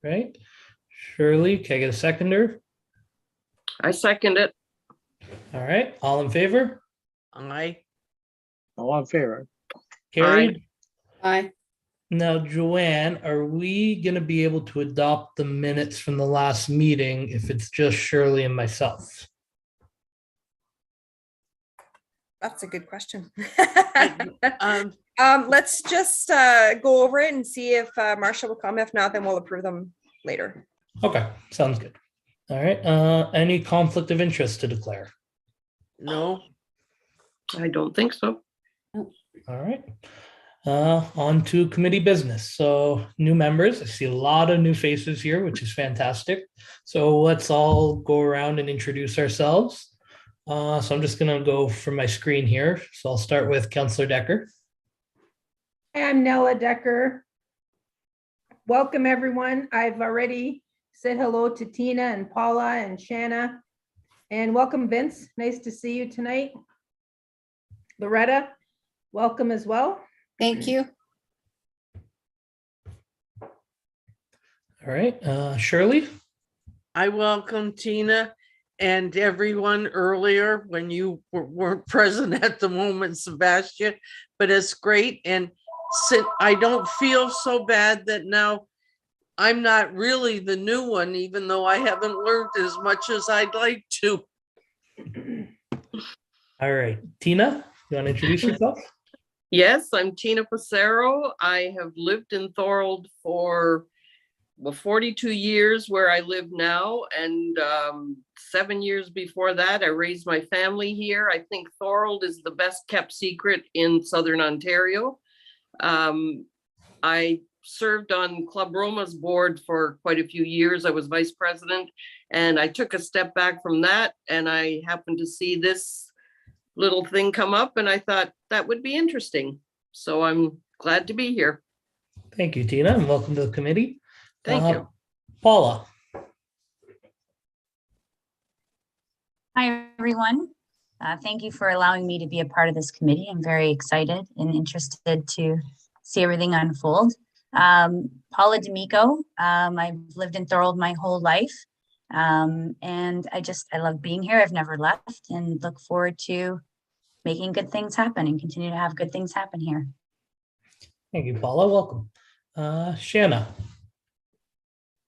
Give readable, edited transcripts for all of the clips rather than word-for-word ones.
Right? Shirley, can I get a seconder? I second it. All right, all in favor? Aye. All in favor? Carried. Aye. Now, Joanne, are we gonna be able to adopt the minutes from the last meeting if it's just Shirley and myself? That's a good question. Um, Let's just go over it and see if Marcia will come. If not, then we'll approve them later. Okay, sounds good. All right, any conflict of interest to declare? no, I don't think so. All right. On to committee business. So new members, I see a lot of new faces here, which is fantastic. So let's all go around and introduce ourselves. So I'm just gonna go from my screen here. So I'll start with Councillor Decker. I'm Nella Decker. Welcome, everyone. I've already said hello to Tina and Paula and Shanna. And welcome, Vince. Nice to see you tonight. Loretta, welcome as well. Thank you. All right, Shirley. I welcome Tina and everyone earlier when you weren't present at the moment, Sebastian, but it's great. And I don't feel so bad that now I'm not really the new one, even though I haven't learned as much as I'd like to. All right, Tina, you want to introduce yourself? Yes, I'm Tina Pacero. I have lived in Thorold for 42 years where I live now, and 7 years before that, I raised my family here. I think Thorold is the best kept secret in Southern Ontario. I served on Club Roma's board for quite a few years. I was vice president, and I took a step back from that, and I happened to see this little thing come up, and I thought that would be interesting. So I'm glad to be here. Thank you, Tina, and welcome to the committee. Thank you. Paula. Hi, everyone. Thank you for allowing me to be a part of this committee. I'm very excited and interested to see everything unfold. Paula D'Amico. I've lived in Thorold my whole life. And I love being here. I've never left and look forward to making good things happen and continue to have good things happen here. Thank you, Paula. Welcome. Shanna.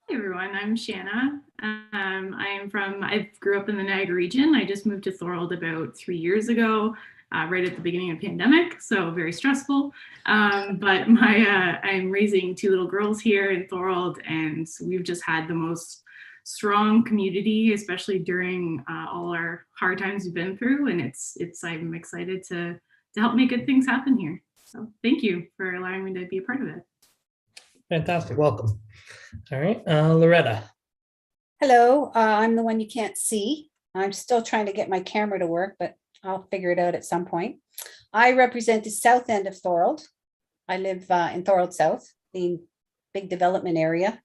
Hey everyone, I'm Shanna. I grew up in the Niagara region. I just moved to Thorold about 3 years ago, right at the beginning of the pandemic, so very stressful. But I'm raising 2 little girls here in Thorold, and we've just had the most strong community, especially during all our hard times we've been through. And I'm excited to help make good things happen here. So thank you for allowing me to be a part of it. Fantastic. Welcome. All right, Loretta. Hello, I'm the one you can't see. I'm still trying to get my camera to work, but I'll figure it out at some point. I represent the south end of Thorold. I live in Thorold South, the big development area.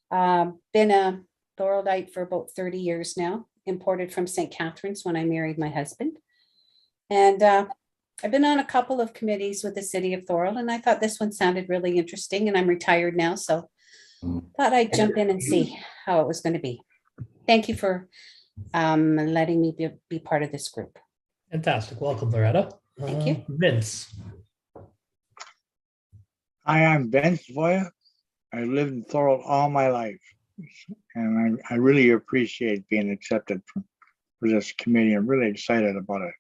Been a Thoroldite for about 30 years now, imported from St. Catharines when I married my husband. And I've been on a couple of committees with the city of Thorold, and I thought this one sounded really interesting, and I'm retired now, so thought I'd jump in and see how it was going to be. Thank you for letting me be part of this group. Fantastic. Welcome, Loretta. Thank you. Vince. Hi, I'm Vince Voya. I lived in Thorold all my life, and I really appreciate being accepted for this committee. I'm really excited about it.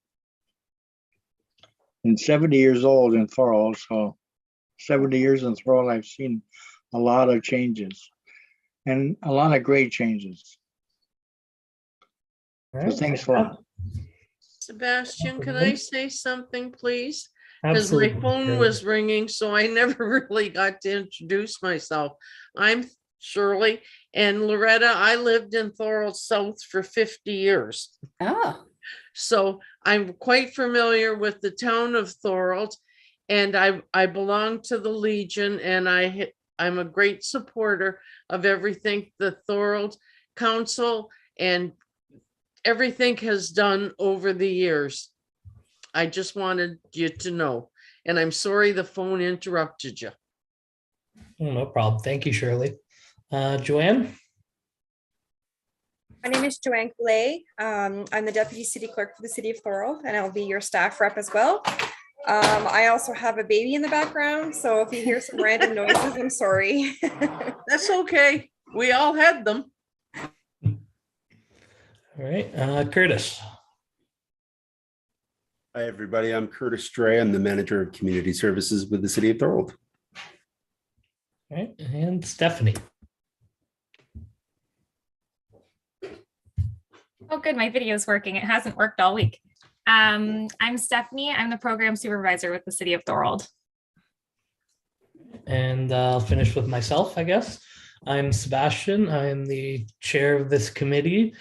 I'm 70 years old in Thorold, so 70 years in Thorold, I've seen a lot of changes and a lot of great changes. All So right. thanks for Sebastian, can I say something, please? Because Absolutely. my phone was ringing, so I never really got to introduce myself. I'm Shirley, and Loretta, I lived in Thorold South for 50 years. Oh, So I'm quite familiar with the town of Thorold, and I belong to the Legion, and I'm a great supporter of everything the Thorold Council and everything has done over the years. I just wanted you to know, and I'm sorry the phone interrupted you. No problem. Thank you, Shirley. Joanne? My name is Joanne Goulet. I'm the Deputy City Clerk for the City of Thorold, and I'll be your staff rep as well. I also have a baby in the background, so if you hear some random noises, I'm sorry. That's okay. We all had them. All right, Curtis. Hi, everybody. I'm Curtis Stray. I'm the Manager of Community Services with the City of Thorold. All right, and Stephanie. Oh, good. My video is working. It hasn't worked all week. I'm Stephanie. I'm the program supervisor with the City of Thorold. And I'll finish with myself, I guess. I'm Sebastian. I am the chair of this committee.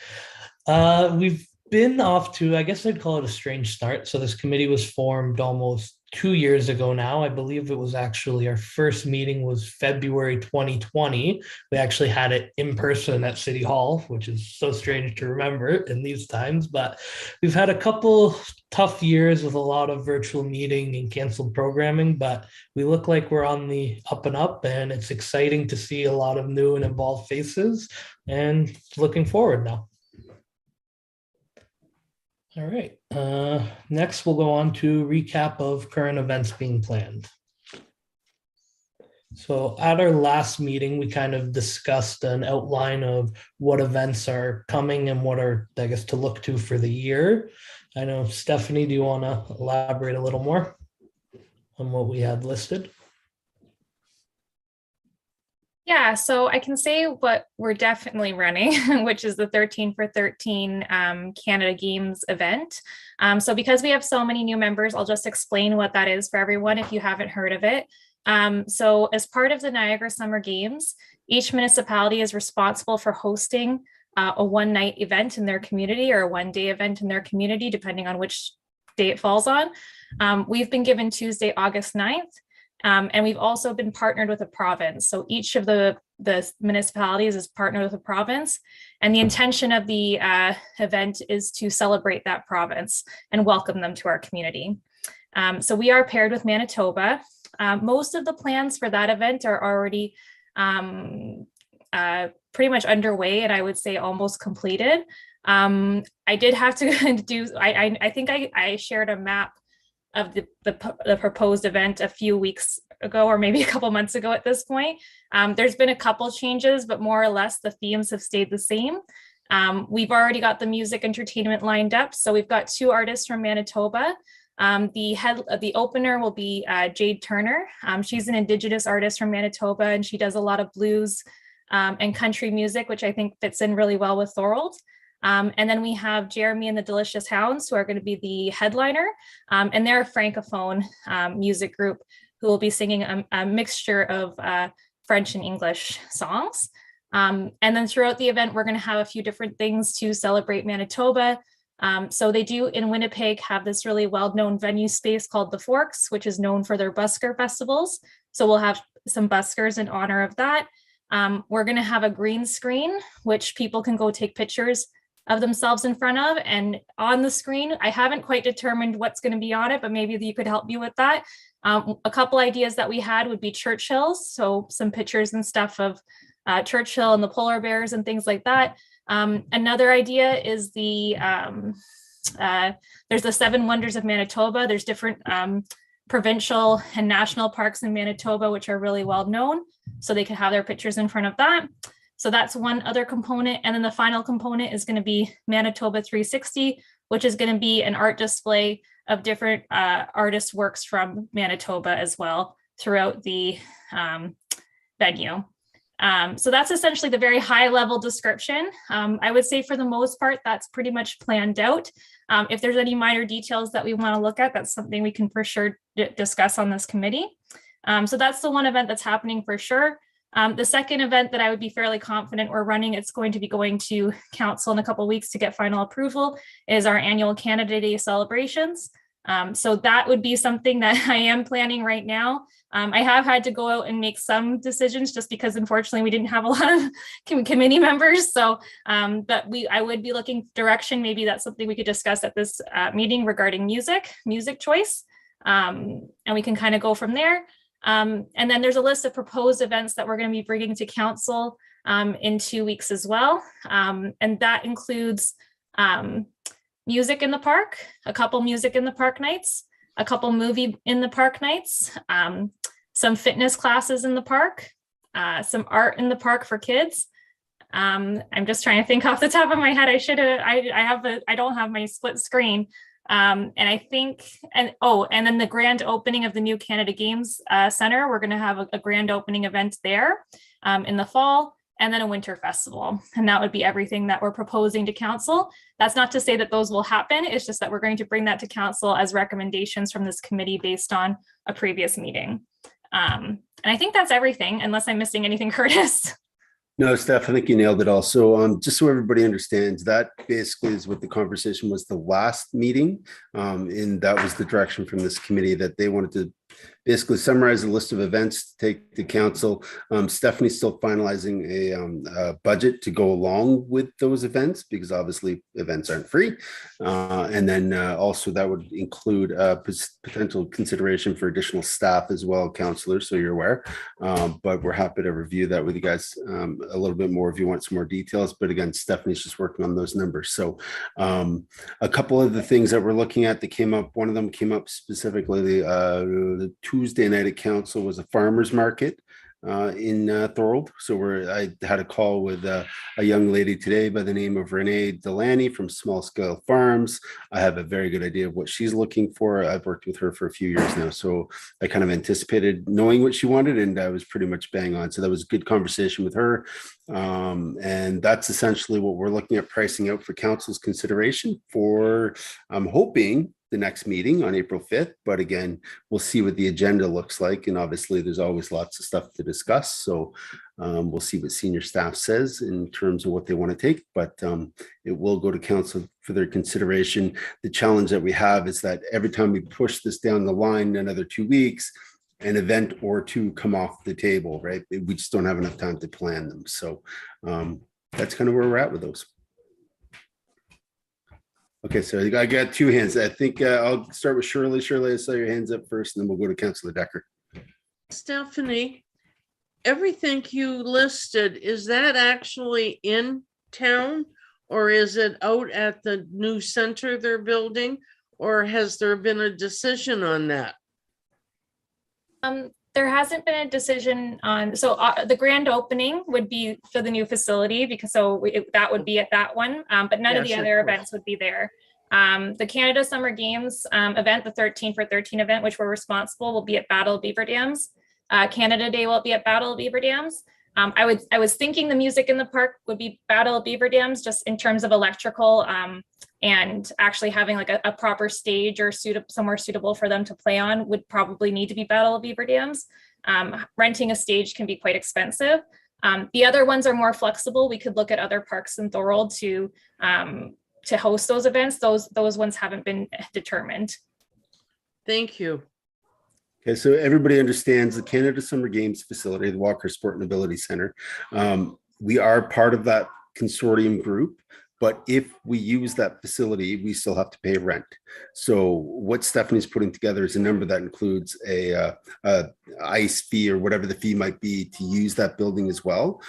We've been off to, I guess I'd call it a strange start. So this committee was formed almost 2 years ago now. I believe it was actually our first meeting was February 2020. We actually had it in person at City Hall, which is so strange to remember in these times. But we've had a couple tough years with a lot of virtual meeting and canceled programming, but we look like we're on the up and up, and it's exciting to see a lot of new and involved faces, and looking forward now. All right, next we'll go on to recap of current events being planned. So at our last meeting, we kind of discussed an outline of what events are coming and what are, I guess, to look to for the year. I know, Stephanie, do you want to elaborate a little more on what we had listed? Yeah, so I can say what we're definitely running, which is the 13 for 13 Canada Games event. So because we have so many new members, I'll just explain what that is for everyone if you haven't heard of it. So as part of the Niagara Summer Games, each municipality is responsible for hosting a one-night event in their community or a one-day event in their community, depending on which day it falls on. We've been given Tuesday, August 9th. And we've also been partnered with a province. So each of the municipalities is partnered with a province. And the intention of the event is to celebrate that province and welcome them to our community. So we are paired with Manitoba. Most of the plans for that event are already pretty much underway, and I would say almost completed. I did have to do, I think I shared a map of the proposed event a few weeks ago, or maybe a couple months ago at this point. There's been a couple changes, but more or less the themes have stayed the same. We've already got the music entertainment lined up. So we've got 2 artists from Manitoba. The opener will be Jade Turner. She's an Indigenous artist from Manitoba, and she does a lot of blues and country music, which I think fits in really well with Thorold. And then we have Jeremy and the Delicious Hounds, who are going to be the headliner, and they're a Francophone music group who will be singing a mixture of French and English songs. And then throughout the event, we're going to have a few different things to celebrate Manitoba. So they do in Winnipeg have this really well-known venue space called the Forks, which is known for their busker festivals. So we'll have some buskers in honor of that. We're going to have a green screen, which people can go take pictures of themselves in front of, and on the screen, I haven't quite determined what's going to be on it, but maybe you could help me with that. A couple ideas that we had would be Churchills, so some pictures and stuff of Churchill and the polar bears and things like that. Another idea is there's the 7 Wonders of Manitoba. There's different provincial and national parks in Manitoba, which are really well known, so they can have their pictures in front of that. So that's one other component. And then the final component is going to be Manitoba 360, which is going to be an art display of different artists' works from Manitoba as well throughout the venue. So that's essentially the very high level description. I would say for the most part, that's pretty much planned out. If there's any minor details that we want to look at, that's something we can for sure discuss on this committee. So that's the one event that's happening for sure. The second event that I would be fairly confident we're running, it's going to be going to council in a couple of weeks to get final approval, is our annual Canada Day celebrations. So that would be something that I am planning right now. I have had to go out and make some decisions just because unfortunately we didn't have a lot of committee members. So but I would be looking direction. Maybe that's something we could discuss at this meeting regarding music choice. And we can kind of go from there. And then there's a list of proposed events that we're going to be bringing to council in 2 weeks as well. And that includes music in the park, a couple music in the park nights, a couple movie in the park nights, some fitness classes in the park, some art in the park for kids. I'm just trying to think off the top of my head. I don't have my split screen. And I think, and then the grand opening of the new Canada Games Center, we're going to have a grand opening event there in the fall, and then a winter festival. And that would be everything that we're proposing to council. That's not to say that those will happen. It's just that we're going to bring that to council as recommendations from this committee based on a previous meeting. And I think that's everything, unless I'm missing anything, Curtis. No, Steph, I think you nailed it all. So just so everybody understands, that basically is what the conversation was the last meeting. And that was the direction from this committee, that they wanted to basically summarize a list of events to take to council. Stephanie's still finalizing a budget to go along with those events, because obviously events aren't free. And then also that would include potential consideration for additional staff as well, councillors, so you're aware. But we're happy to review that with you guys a little bit more if you want some more details. But again, Stephanie's just working on those numbers. So a couple of the things that we're looking at that came up, one of them came up specifically the Tuesday night at council was a farmer's market in Thorold. So I had a call with a young lady today by the name of Renee Delaney from Small Scale Farms. I have a very good idea of what she's looking for. I've worked with her for a few years now, so I kind of anticipated knowing what she wanted, and I was pretty much bang on. So that was a good conversation with her. And that's essentially what we're looking at pricing out for council's consideration for, I'm hoping, the next meeting on April 5th. But again, we'll see what the agenda looks like. And obviously there's always lots of stuff to discuss. So we'll see what senior staff says in terms of what they want to take, but it will go to council for their consideration. The challenge that we have is that every time we push this down the line another 2 weeks, an event or two come off the table, right? We just don't have enough time to plan them. So that's kind of where we're at with those. Okay, so I got two hands. I think I'll start with Shirley. Shirley, I saw your hands up first, and then we'll go to Councillor Decker. Stephanie, everything you listed, is that actually in town, or is it out at the new center they're building, or has there been a decision on that? There hasn't been a decision on, so the grand opening would be for the new facility, because that would be at that one, but none of the other events would be there. The Canada Summer Games event, the 13 for 13 event, which we're responsible, will be at Battle of Beaver Dams. Canada Day will be at Battle of Beaver Dams. I was thinking the music in the park would be Battle of Beaver Dams, just in terms of electrical and actually having like a proper stage or somewhere suitable for them to play on would probably need to be Battle of Beaver Dams. Renting a stage can be quite expensive. The other ones are more flexible. We could look at other parks in Thorold to host those events. Those ones haven't been determined. Thank you. Okay, so everybody understands the Canada Summer Games facility, the Walker Sport and Ability Center. We are part of that consortium group, but if we use that facility, we still have to pay rent. So what Stephanie's putting together is a number that includes a ice fee or whatever the fee might be to use that building as well,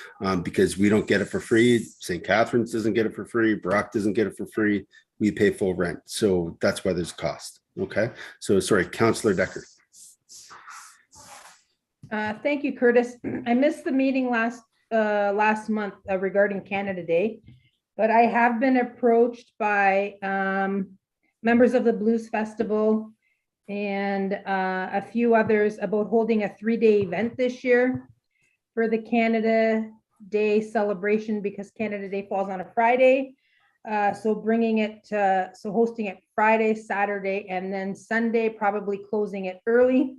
because we don't get it for free. St. Catharines doesn't get it for free. Brock doesn't get it for free. We pay full rent. So that's why there's a cost. Okay, so sorry, Councillor Decker. Thank you, Curtis. I missed the meeting last month regarding Canada Day, but I have been approached by members of the Blues Festival and a few others about holding a 3-day event this year for the Canada Day celebration, because Canada Day falls on a Friday. So hosting it Friday, Saturday, and then Sunday, probably closing it early.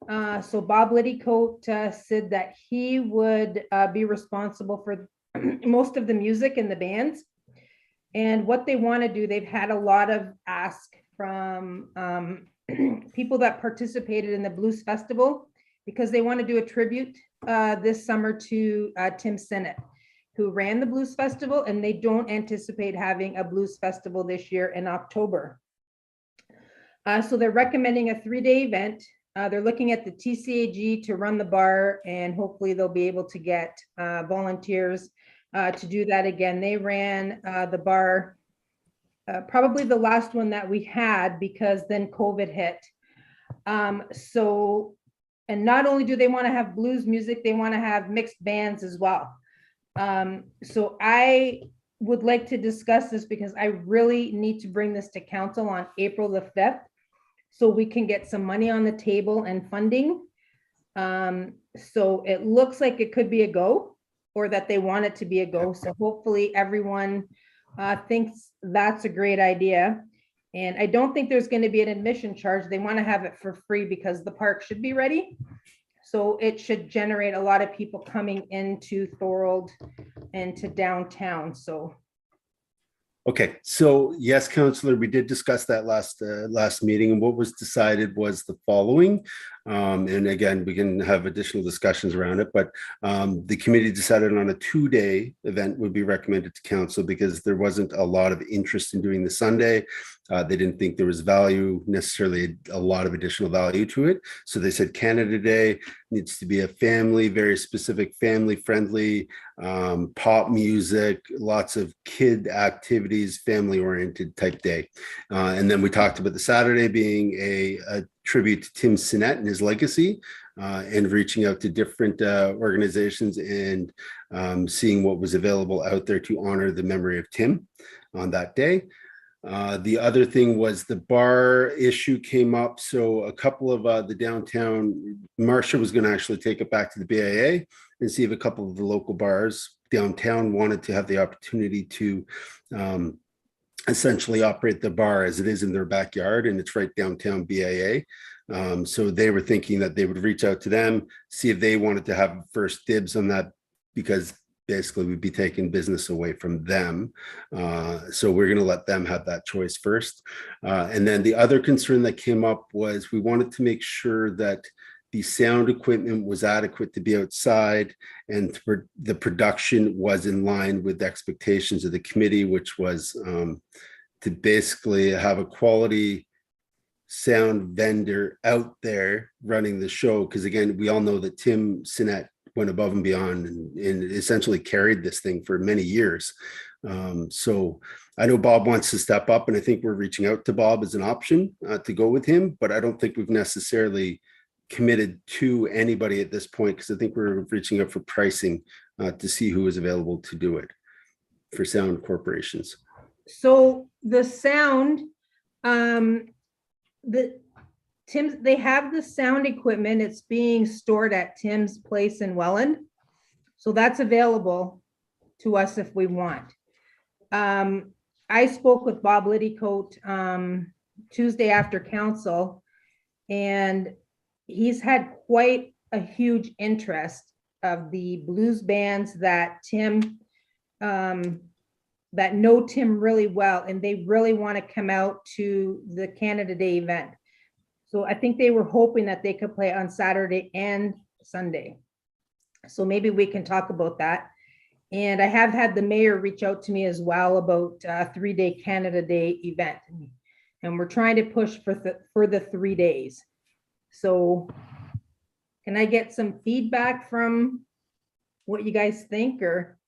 So Bob Liddycoat said that he would be responsible for most of the music and the bands. And what they want to do, they've had a lot of ask from people that participated in the Blues Festival, because they want to do a tribute this summer to Tim Sinnott, who ran the Blues Festival, and they don't anticipate having a Blues Festival this year in October. So they're recommending a 3-day event. They're looking at the TCAG to run the bar, and hopefully they'll be able to get volunteers to do that again. They ran the bar, probably the last one that we had, because then COVID hit. So, and not only do they want to have blues music, they want to have mixed bands as well. So I would like to discuss this because I really need to bring this to council on April the 5th. So we can get some money on the table and funding. So it looks like it could be a go, or that they want it to be a go. So hopefully everyone thinks that's a great idea. And I don't think there's going to be an admission charge. They want to have it for free because the park should be ready. So it should generate a lot of people coming into Thorold and to downtown. So. Okay, so yes, Councillor, we did discuss that last meeting, and what was decided was the following. And again, we can have additional discussions around it, but the committee decided on a 2-day event would be recommended to council because there wasn't a lot of interest in doing the Sunday. They didn't think there was necessarily a lot of additional value to it. So they said Canada Day needs to be a very specific family-friendly, pop music, lots of kid activities, family-oriented type day. And then we talked about the Saturday being a tribute to Tim Sinnett and his legacy, and reaching out to different organizations and seeing what was available out there to honor the memory of Tim on that day. The other thing was the bar issue came up. So a couple of the downtown, Marcia was going to actually take it back to the BIA and see if a couple of the local bars downtown wanted to have the opportunity to essentially operate the bar as it is in their backyard, and it's right downtown BIA. So they were thinking that they would reach out to them, see if they wanted to have first dibs on that, because basically we'd be taking business away from them. So we're going to let them have that choice first. And then the other concern that came up was we wanted to make sure that the sound equipment was adequate to be outside, and the production was in line with the expectations of the committee, which was to basically have a quality sound vendor out there running the show. Because again, we all know that Tim Sinnett went above and beyond and essentially carried this thing for many years. So I know Bob wants to step up, and I think we're reaching out to Bob as an option to go with him, but I don't think we've necessarily committed to anybody at this point, because I think we're reaching out for pricing to see who is available to do it for sound corporations. So the sound, they have the sound equipment. It's being stored at Tim's place in Welland. So that's available to us if we want. I spoke with Bob Liddycoat Tuesday after council, and he's had quite a huge interest of the blues bands that that know Tim really well, and they really want to come out to the Canada Day event. So I think they were hoping that they could play on Saturday and Sunday. So maybe we can talk about that. And I have had the mayor reach out to me as well about a 3-day Canada Day event. And we're trying to push for the 3 days. So can I get some feedback from what you guys think? Or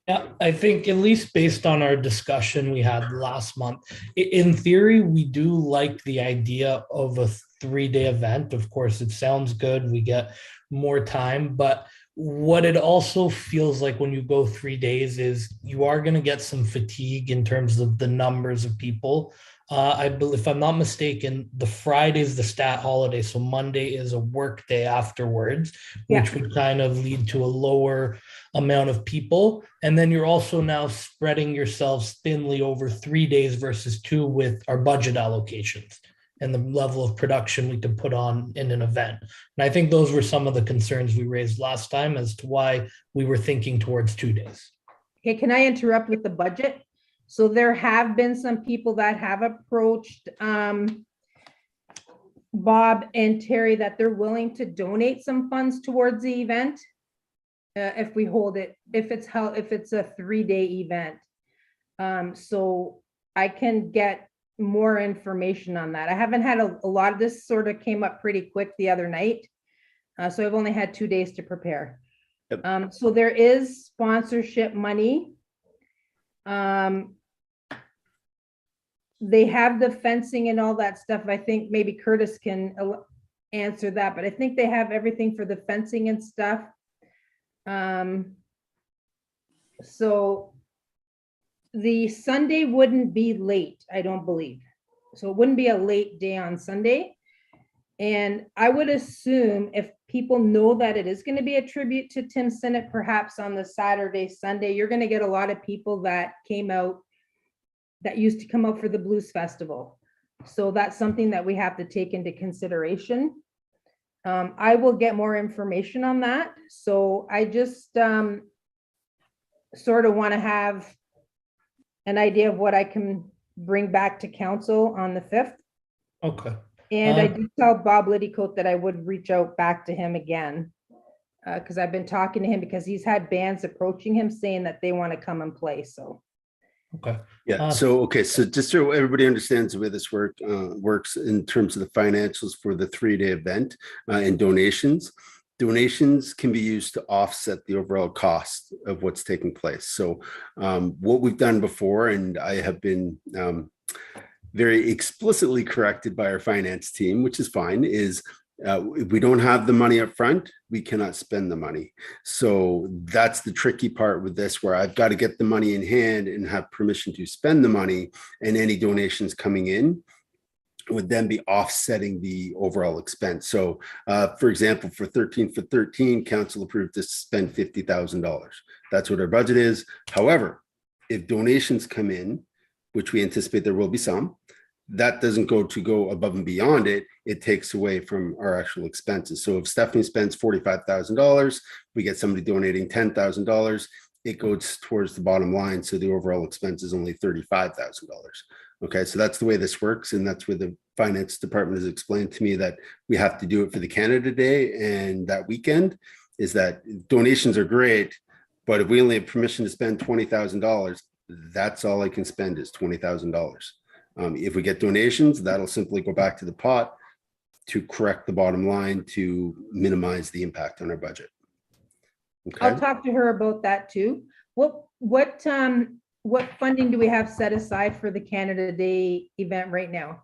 Yeah, I think at least based on our discussion we had last month, in theory, we do like the idea of a 3-day event. Of course, it sounds good. We get more time, but what it also feels like when you go 3 days is you are going to get some fatigue in terms of the numbers of people. I believe, if I'm not mistaken, the Friday is the stat holiday, so Monday is a work day afterwards, which would kind of lead to a lower amount of people. And then you're also now spreading yourselves thinly over 3 days versus 2 with our budget allocations and the level of production we can put on in an event. And I think those were some of the concerns we raised last time as to why we were thinking towards 2 days. Okay, can I interrupt with the budget? So there have been some people that have approached Bob and Terry that they're willing to donate some funds towards the event if we hold it, if it's a 3-day event. So I can get more information on that. I haven't had a lot of this sort of came up pretty quick the other night. So I've only had 2 days to prepare. Yep. So there is sponsorship money. They have the fencing and all that stuff. I think maybe Curtis can answer that, but I think they have everything for the fencing and stuff. So the Sunday wouldn't be late, I don't believe. So it wouldn't be a late day on Sunday. And I would assume if people know that it is going to be a tribute to Tim Sinnott, perhaps on the Saturday, Sunday, you're going to get a lot of people that came out, that used to come out for the Blues Festival. So that's something that we have to take into consideration. I will get more information on that. So I just sort of want to have an idea of what I can bring back to council on the 5th. Okay. And I did tell Bob Liddycoat that I would reach out back to him again, because I've been talking to him because he's had bands approaching him saying that they want to come and play. So. Okay. Yeah. So, okay. So just so everybody understands the way this works in terms of the financials for the 3-day event and donations. Donations can be used to offset the overall cost of what's taking place. So what we've done before, and I have been very explicitly corrected by our finance team, which is fine, is if we don't have the money up front, we cannot spend the money. So that's the tricky part with this, where I've got to get the money in hand and have permission to spend the money, and any donations coming in would then be offsetting the overall expense. So for example, for 13 for 13, council approved to spend $50,000. That's what our budget is. However, if donations come in, which we anticipate there will be some, that doesn't go above and beyond it. It takes away from our actual expenses. So if Stephanie spends $45,000, we get somebody donating $10,000, it goes towards the bottom line. So the overall expense is only $35,000. Okay, so that's the way this works. And that's where the finance department has explained to me that we have to do it for the Canada Day and that weekend, is that donations are great, but if we only have permission to spend $20,000, that's all I can spend is $20,000. If we get donations, that'll simply go back to the pot to correct the bottom line to minimize the impact on our budget. Okay. I'll talk to her about that too. What funding do we have set aside for the Canada Day event right now?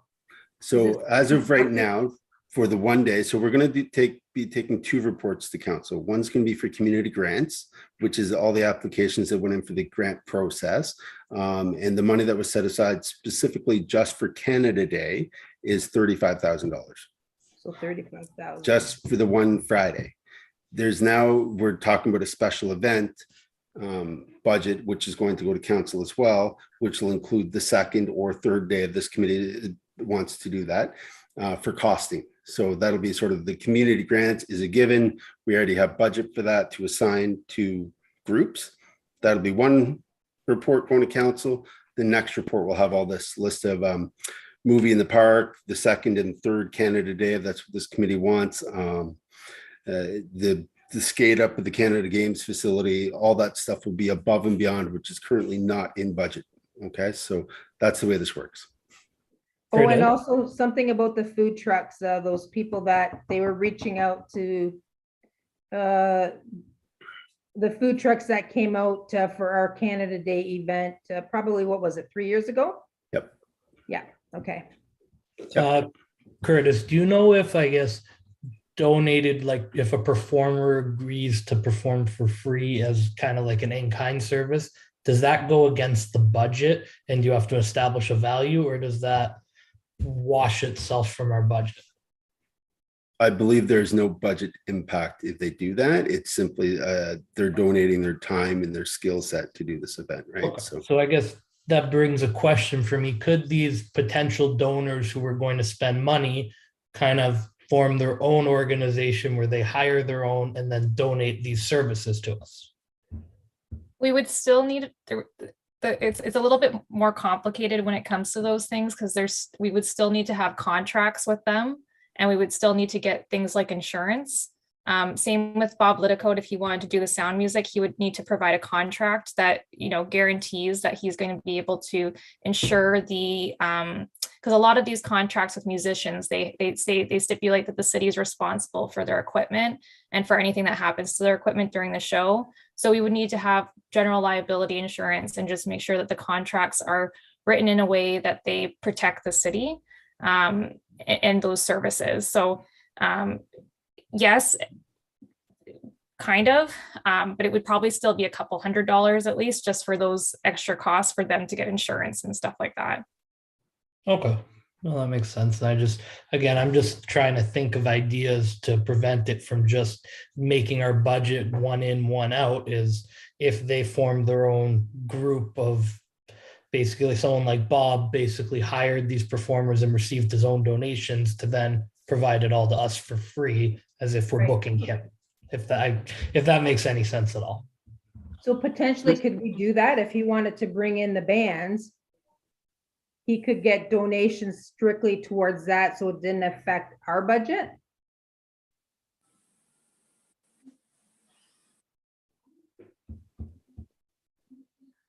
So as of right now, for the 1 day, so we're going to be taking 2 reports to council. One's going to be for community grants, which is all the applications that went in for the grant process. And the money that was set aside specifically just for Canada Day is $35,000. So $35,000. Just for the one Friday. We're talking about a special event budget, which is going to go to council as well, which will include the 2nd or 3rd day of this committee wants to do that for costing. So that'll be sort of the community grants is a given. We already have budget for that to assign to groups. That'll be one report going to council. The next report will have all this list of movie in the park, the 2nd and 3rd Canada Day, if that's what this committee wants. The skate up at the Canada Games facility, all that stuff will be above and beyond, which is currently not in budget. Okay, so that's the way this works. Oh, and also something about the food trucks, those people that they were reaching out to, the food trucks that came out for our Canada Day event, probably, what was it, 3 years ago? Yep. Yeah, okay. Curtis, do you know if, I guess, donated, like if a performer agrees to perform for free as kind of like an in-kind service, does that go against the budget and you have to establish a value, or does that wash itself from our budget? I believe there's no budget impact if they do that. It's simply they're donating their time and their skill set to do this event, right? Okay. So I guess that brings a question for me. Could these potential donors who are going to spend money kind of form their own organization where they hire their own and then donate these services to us? We would still need it's a little bit more complicated when it comes to those things, because we would still need to have contracts with them, and we would still need to get things like insurance. Same with Bob Lidicote. If he wanted to do the sound music, he would need to provide a contract that, guarantees that he's going to be able to ensure the, because a lot of these contracts with musicians, they stipulate that the city is responsible for their equipment and for anything that happens to their equipment during the show. So we would need to have general liability insurance and just make sure that the contracts are written in a way that they protect the city and those services. So yes, kind of, but it would probably still be a couple $100 at least just for those extra costs for them to get insurance and stuff like that. Okay. Well, that makes sense. I'm just trying to think of ideas to prevent it from just making our budget one in, one out. Is if they form their own group of basically someone like Bob basically hired these performers and received his own donations to then provide it all to us for free as if we're Right. booking him. If that makes any sense at all. So potentially, could we do that if he wanted to bring in the bands? He could get donations strictly towards that, so it didn't affect our budget?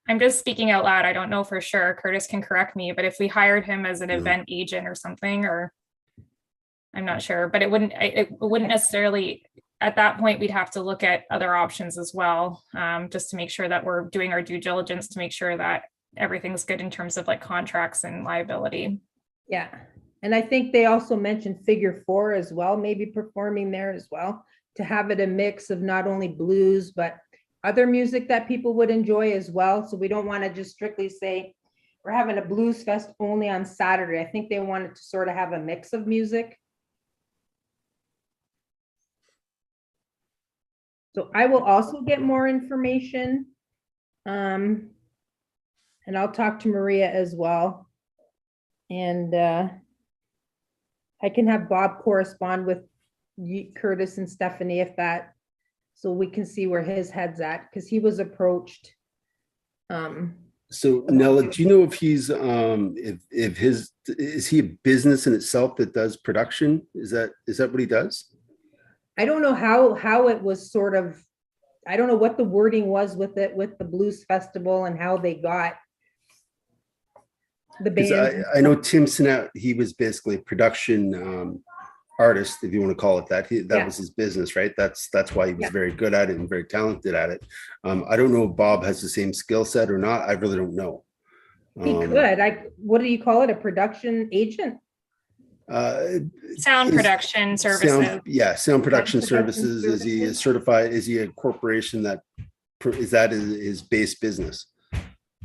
I'm just speaking out loud. I don't know for sure. Curtis can correct me, but if we hired him as an event agent or something, or I'm not sure, but it wouldn't necessarily, at that point, we'd have to look at other options as well, just to make sure that we're doing our due diligence to make sure that everything's good in terms of like contracts and liability. Yeah, and I think they also mentioned Figure 4 as well, maybe performing there as well, to have it a mix of not only blues, but other music that people would enjoy as well. So we don't want to just strictly say, we're having a blues fest only on Saturday. I think they wanted to sort of have a mix of music. So I will also get more information. And I'll talk to Maria as well. And I can have Bob correspond with Curtis and Stephanie if that, so we can see where his head's at, because he was approached. So Nella, do you know if he's is he a business in itself that does production? Is that what he does? I don't know how it was sort of, I don't know what the wording was with it, with the Blues Festival and how they got the band. I know Tim Sinnott, he was basically a production artist, if you want to call it that. That was his business, right? That's why he was very good at it and very talented at it. I don't know if Bob has the same skill set or not. I really don't know. He could. What do you call it? A production agent? Sound production services. Sound production services. Is he a certified? Is he a corporation that is that his base business?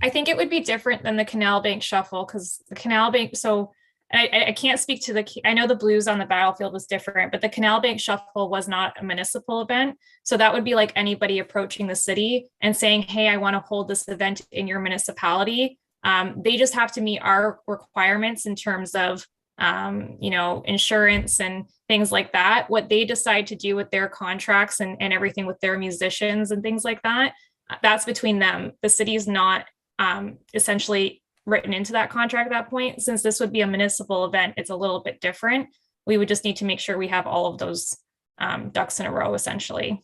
I think it would be different than the Canal Bank Shuffle, because the Canal Bank, so I can't speak to I know the Blues on the Battlefield was different, but the Canal Bank Shuffle was not a municipal event. So that would be like anybody approaching the city and saying, hey, I want to hold this event in your municipality. They just have to meet our requirements in terms of insurance and things like that. What they decide to do with their contracts and everything with their musicians and things like that, that's between them. The city is not essentially written into that contract at that point. Since this would be a municipal event, it's a little bit different. We would just need to make sure we have all of those ducks in a row, essentially.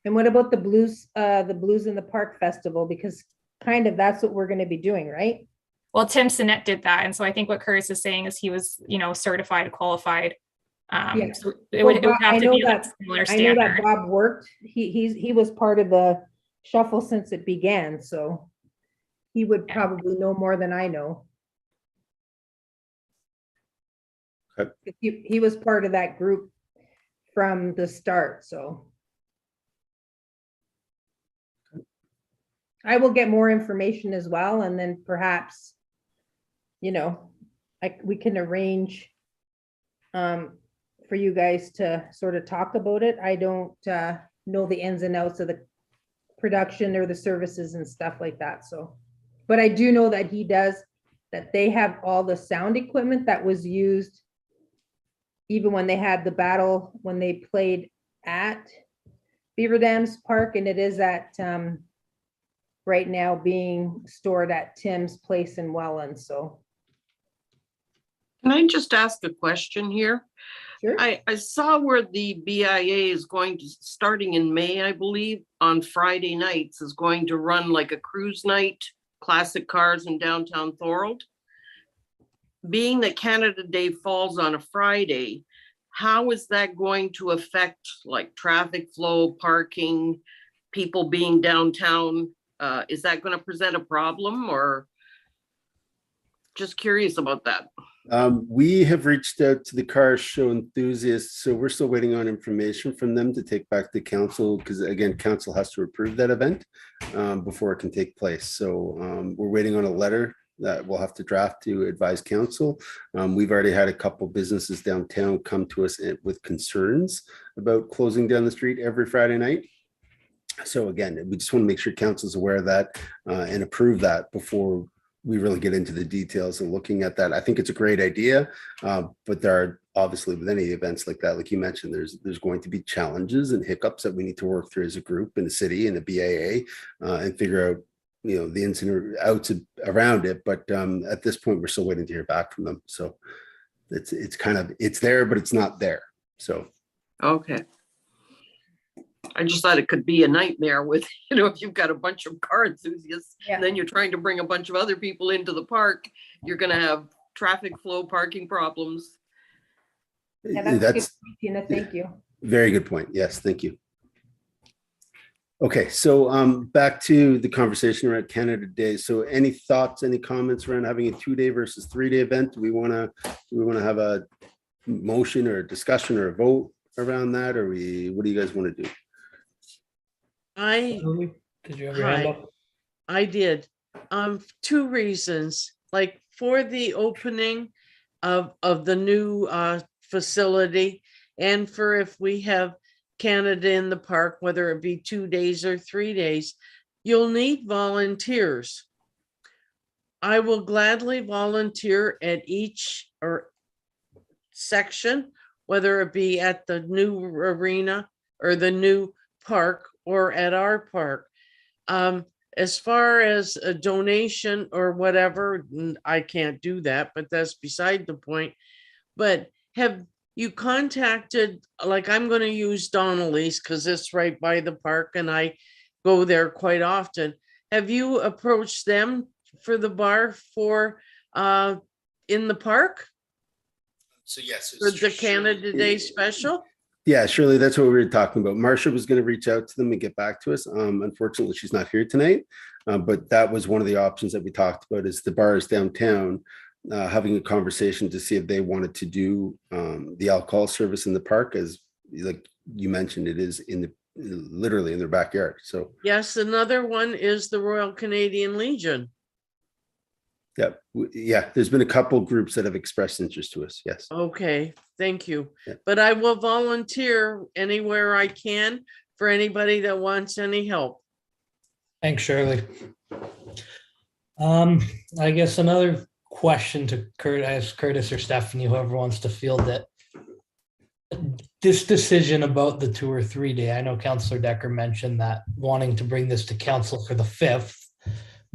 And what about the Blues in the Park Festival? Because kind of that's what we're going to be doing, right? Well, Tim Sinnott did that. And so I think what Curtis is saying is he was, certified, qualified. So it would have to be a similar standard. I know that Bob worked. He was part of the shuffle since it began. So he would probably know more than I know. Okay. He was part of that group from the start. So I will get more information as well. And then perhaps, we can arrange for you guys to sort of talk about it. I don't know the ins and outs of the production or the services and stuff like that. So, but I do know that that they have all the sound equipment that was used even when they had the battle, when they played at Beaver Dams Park, and it is at right now being stored at Tim's place in Welland. So can I just ask a question here? Sure. I saw where the BIA is going to, starting in May, I believe, on Friday nights, is going to run like a cruise night, classic cars in downtown Thorold. Being that Canada Day falls on a Friday, how is that going to affect like traffic flow, parking, people being downtown? Is that going to present a problem, or just curious about that? We have reached out to the car show enthusiasts, so we're still waiting on information from them to take back to council, because again, council has to approve that event before it can take place. So we're waiting on a letter that we'll have to draft to advise council. We've already had a couple businesses downtown come to us with concerns about closing down the street every Friday night. So again, we just want to make sure council's aware of that and approve that before we really get into the details of looking at that. I think it's a great idea, but there are obviously with any events like that, like you mentioned, there's going to be challenges and hiccups that we need to work through as a group in the city and the BAA and figure out, you know, the ins and outs around it. But at this point, we're still waiting to hear back from them. So it's kind of, it's there, but it's not there. So. Okay. I just thought it could be a nightmare with, you know, if you've got a bunch of car enthusiasts, Yeah. and then you're trying to bring a bunch of other people into the park, you're going to have traffic flow, parking problems. Yeah, that's a good point, Tina. Thank you. Very good point. Yes, thank you. Okay, so back to the conversation around Canada Day. So any thoughts, any comments around having a 2-day versus 3-day event? Do we want to have a motion or a discussion or a vote around that, or what do you guys want to do? Did you have your hand up? I did. 2 reasons. Like for the opening of the new facility, and for if we have Canada in the park, whether it be 2 days or 3 days, you'll need volunteers. I will gladly volunteer at each or section, whether it be at the new arena or the new park or at our park. As far as a donation or whatever, I can't do that, but that's beside the point. But have you contacted, like I'm going to use Donnelly's because it's right by the park and I go there quite often. Have you approached them for the bar for in the park? So yes, For the Canada Day special? Yeah, Shirley, that's what we were talking about. Marcia was going to reach out to them and get back to us. Unfortunately, she's not here tonight, but that was one of the options that we talked about is the bars downtown, having a conversation to see if they wanted to do the alcohol service in the park, as like you mentioned, it is literally in their backyard. So yes, another one is the Royal Canadian Legion. Yeah, there's been a couple groups that have expressed interest to us. Yes. Okay, thank you. Yeah. But I will volunteer anywhere I can for anybody that wants any help. Thanks, Shirley. I guess another question to Curtis or Stephanie, whoever wants to field it. This decision about the 2 or 3 day, I know Councillor Decker mentioned that wanting to bring this to council for the 5th,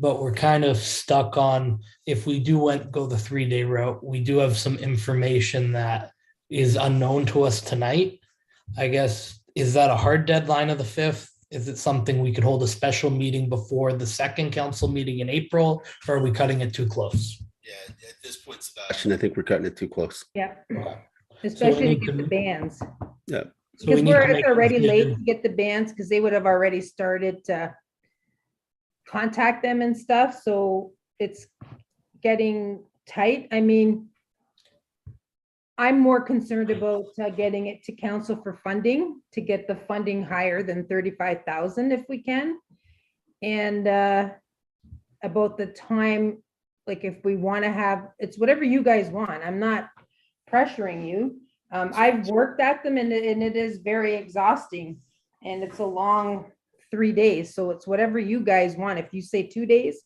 but we're kind of stuck on, if we do go the 3-day route, we do have some information that is unknown to us tonight. I guess, is that a hard deadline of the 5th? Is it something we could hold a special meeting before the 2nd council meeting in April, or are we cutting it too close? Yeah, at this point, Sebastian, I think we're cutting it too close. Yeah, Okay. especially to get the bands. Yeah. So we Because need to we're make a already late decision. to get the bands because they would have already started to contact them and stuff. So it's getting tight. I mean, I'm more concerned about getting it to council for funding, to get the funding higher than 35,000 if we can. And about the time, like if we want to have, it's whatever you guys want. I'm not pressuring you. I've worked at them and it is very exhausting and it's a long 3 days. So it's whatever you guys want. If you say 2 days,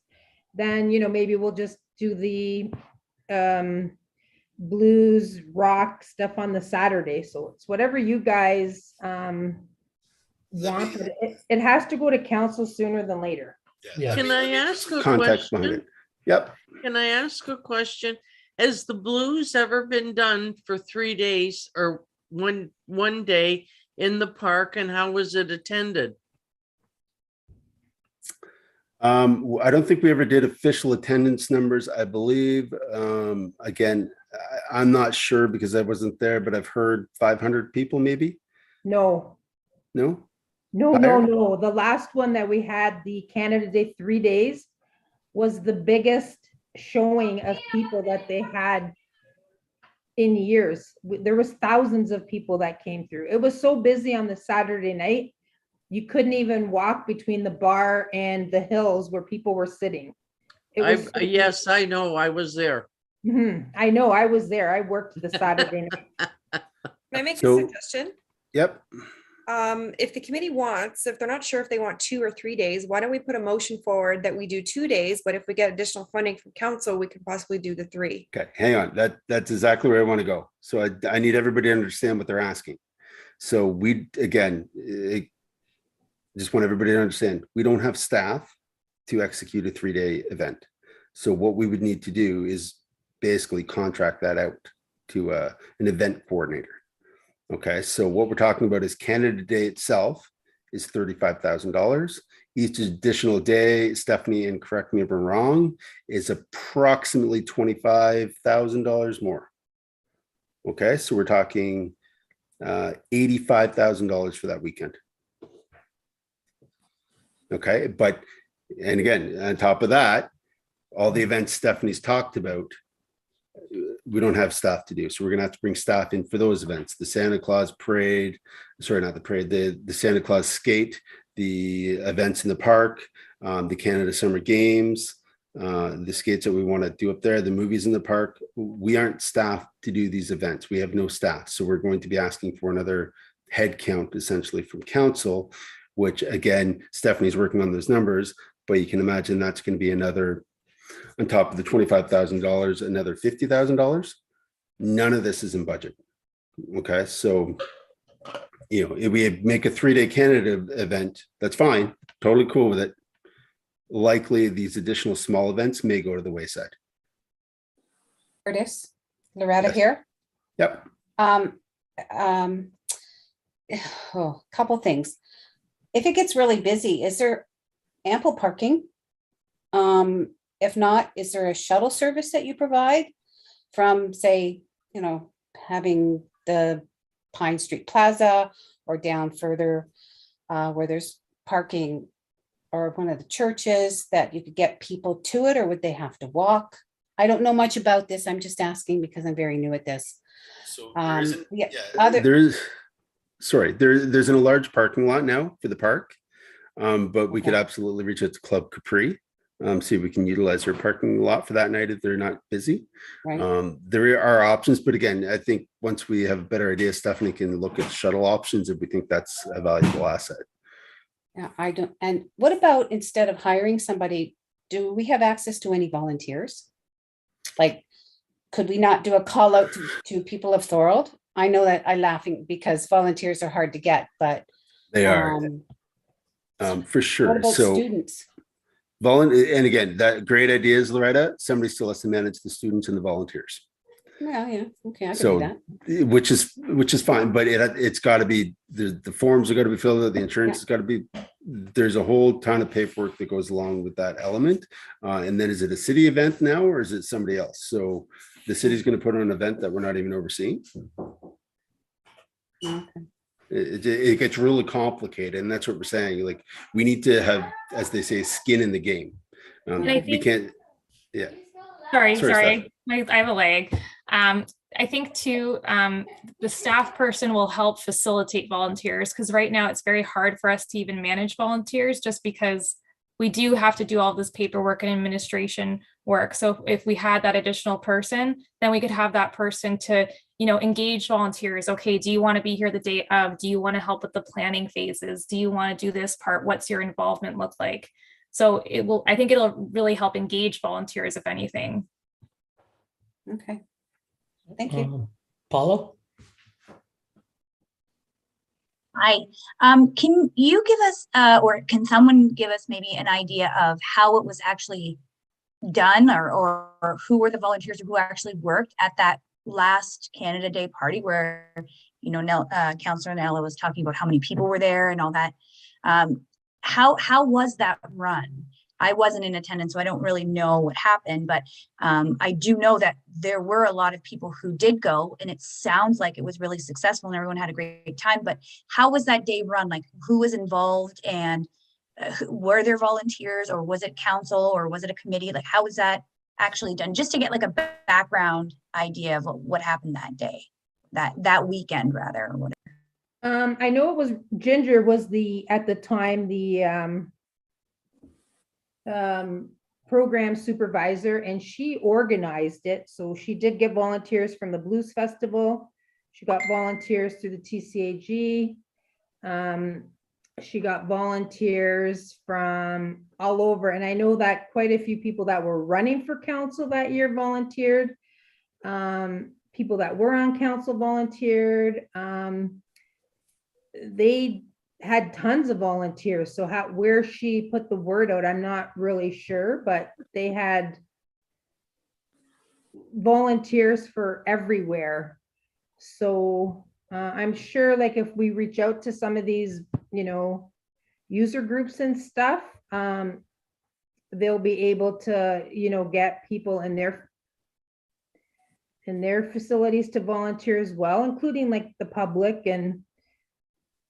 then, you know, maybe we'll just do the blues rock stuff on the Saturday. So it's whatever you guys want, but it has to go to council sooner than later. Yeah. Can I ask a Context behind question? it. Yep. Can I ask a question? Has the blues ever been done for 3 days or one day in the park, and how was it attended? I don't think we ever did official attendance numbers. I believe, again, I'm not sure because I wasn't there, but I've heard 500 people maybe. No, No? no, Higher? no. The last one that we had, the Canada Day 3 days, was the biggest showing of people that they had in years. There was thousands of people that came through. It was so busy on the Saturday night, you couldn't even walk between the bar and the hills where people were sitting. It was Yes, I know, I was there. I know, I was there. I worked the Saturday night. Can I make a So- suggestion? Yep. If the committee wants, if they're not sure if they want 2 or 3 days, why don't we put a motion forward that we do 2 days, but if we get additional funding from council, we could possibly do the 3. Okay, hang on. That's exactly where I want to go. So I need everybody to understand what they're asking. So we, again, just want everybody to understand, we don't have staff to execute a 3-day event. So what we would need to do is basically contract that out to an event coordinator. Okay, so what we're talking about is Canada Day itself is $35,000. Each additional day, Stephanie, and correct me if I'm wrong, is approximately $25,000 more. Okay, so we're talking $85,000 for that weekend. Okay, but, and again, on top of that, all the events Stephanie's talked about, we don't have staff to do. So we're gonna have to bring staff in for those events. The Santa Claus parade, sorry, not the parade, the Santa Claus skate, the events in the park, the Canada Summer Games, the skates that we want to do up there, the movies in the park. We aren't staffed to do these events. We have no staff. So we're going to be asking for another head count essentially from council, which again, Stephanie's working on those numbers, but you can imagine that's going to be another, on top of the $25,000, another $50,000. None of this is in budget. Okay, so, you know, if we make a 3-day Canada event, that's fine, totally cool with it. Likely these additional small events may go to the wayside. Curtis, Loretta Yes. here. Yep. Couple things. If it gets really busy, is there ample parking? If not, is there a shuttle service that you provide from, say, you know, having the Pine Street Plaza or down further where there's parking or one of the churches that you could get people to it, or would they have to walk? I don't know much about this. I'm just asking because I'm very new at this. So Other- there's a large parking lot now for the park, but we could absolutely reach out to Club Capri, see if we can utilize their parking lot for that night if they're not busy. Right. There are options, but again, I think once we have a better idea, Stephanie can look at shuttle options if we think that's a valuable asset. Yeah, I don't. And what about instead of hiring somebody, do we have access to any volunteers? Like, could we not do a call out to people of Thorold? I know that I'm laughing because volunteers are hard to get, but They are for sure. what about So students? and again, that great ideas, Loretta. Somebody still has to manage the students and the volunteers. Yeah, okay, I can do So, that. which is fine, but it's got to be the forms are got to be filled out. The insurance has got to be. There's a whole ton of paperwork that goes along with that element. And then, is it a city event now, or is it somebody else? So the city's going to put on an event that we're not even overseeing. Okay. It gets really complicated, and that's what we're saying. Like, we need to have, as they say, skin in the game. And I We think- can't. Yeah. Sorry, Steph. I have a lag. I think too, the staff person will help facilitate volunteers because right now it's very hard for us to even manage volunteers just because we do have to do all this paperwork and administration work. So if we had that additional person, then we could have that person to, you know, engage volunteers. Okay, do you want to be here the day of? Do you want to help with the planning phases? Do you want to do this part? What's your involvement look like? So I think it'll really help engage volunteers, if anything. Okay. Thank you. Paula? Hi, can you give us, or can someone give us maybe an idea of how it was actually done or who were the volunteers who actually worked at that last Canada Day party where Councilor Nella was talking about how many people were there and all that. How was that run? I wasn't in attendance, so I don't really know what happened, but I do know that there were a lot of people who did go, and it sounds like it was really successful and everyone had a great time. But how was that day run? Like, who was involved, and were there volunteers, or was it council, or was it a committee? Like, how was that actually done? Just to get like a background idea of what happened that day, that weekend rather, or whatever. I know it was Ginger was at the time the program supervisor, and she organized it. So she did get volunteers from the Blues Festival. She got volunteers through the TCAG. She got volunteers from all over. And I know that quite a few people that were running for council that year volunteered. People that were on council volunteered. They had tons of volunteers. So where she put the word out, I'm not really sure, but they had volunteers for everywhere. So I'm sure, like, if we reach out to some of these, user groups and stuff, they'll be able to, get people in their facilities to volunteer as well, including like the public. And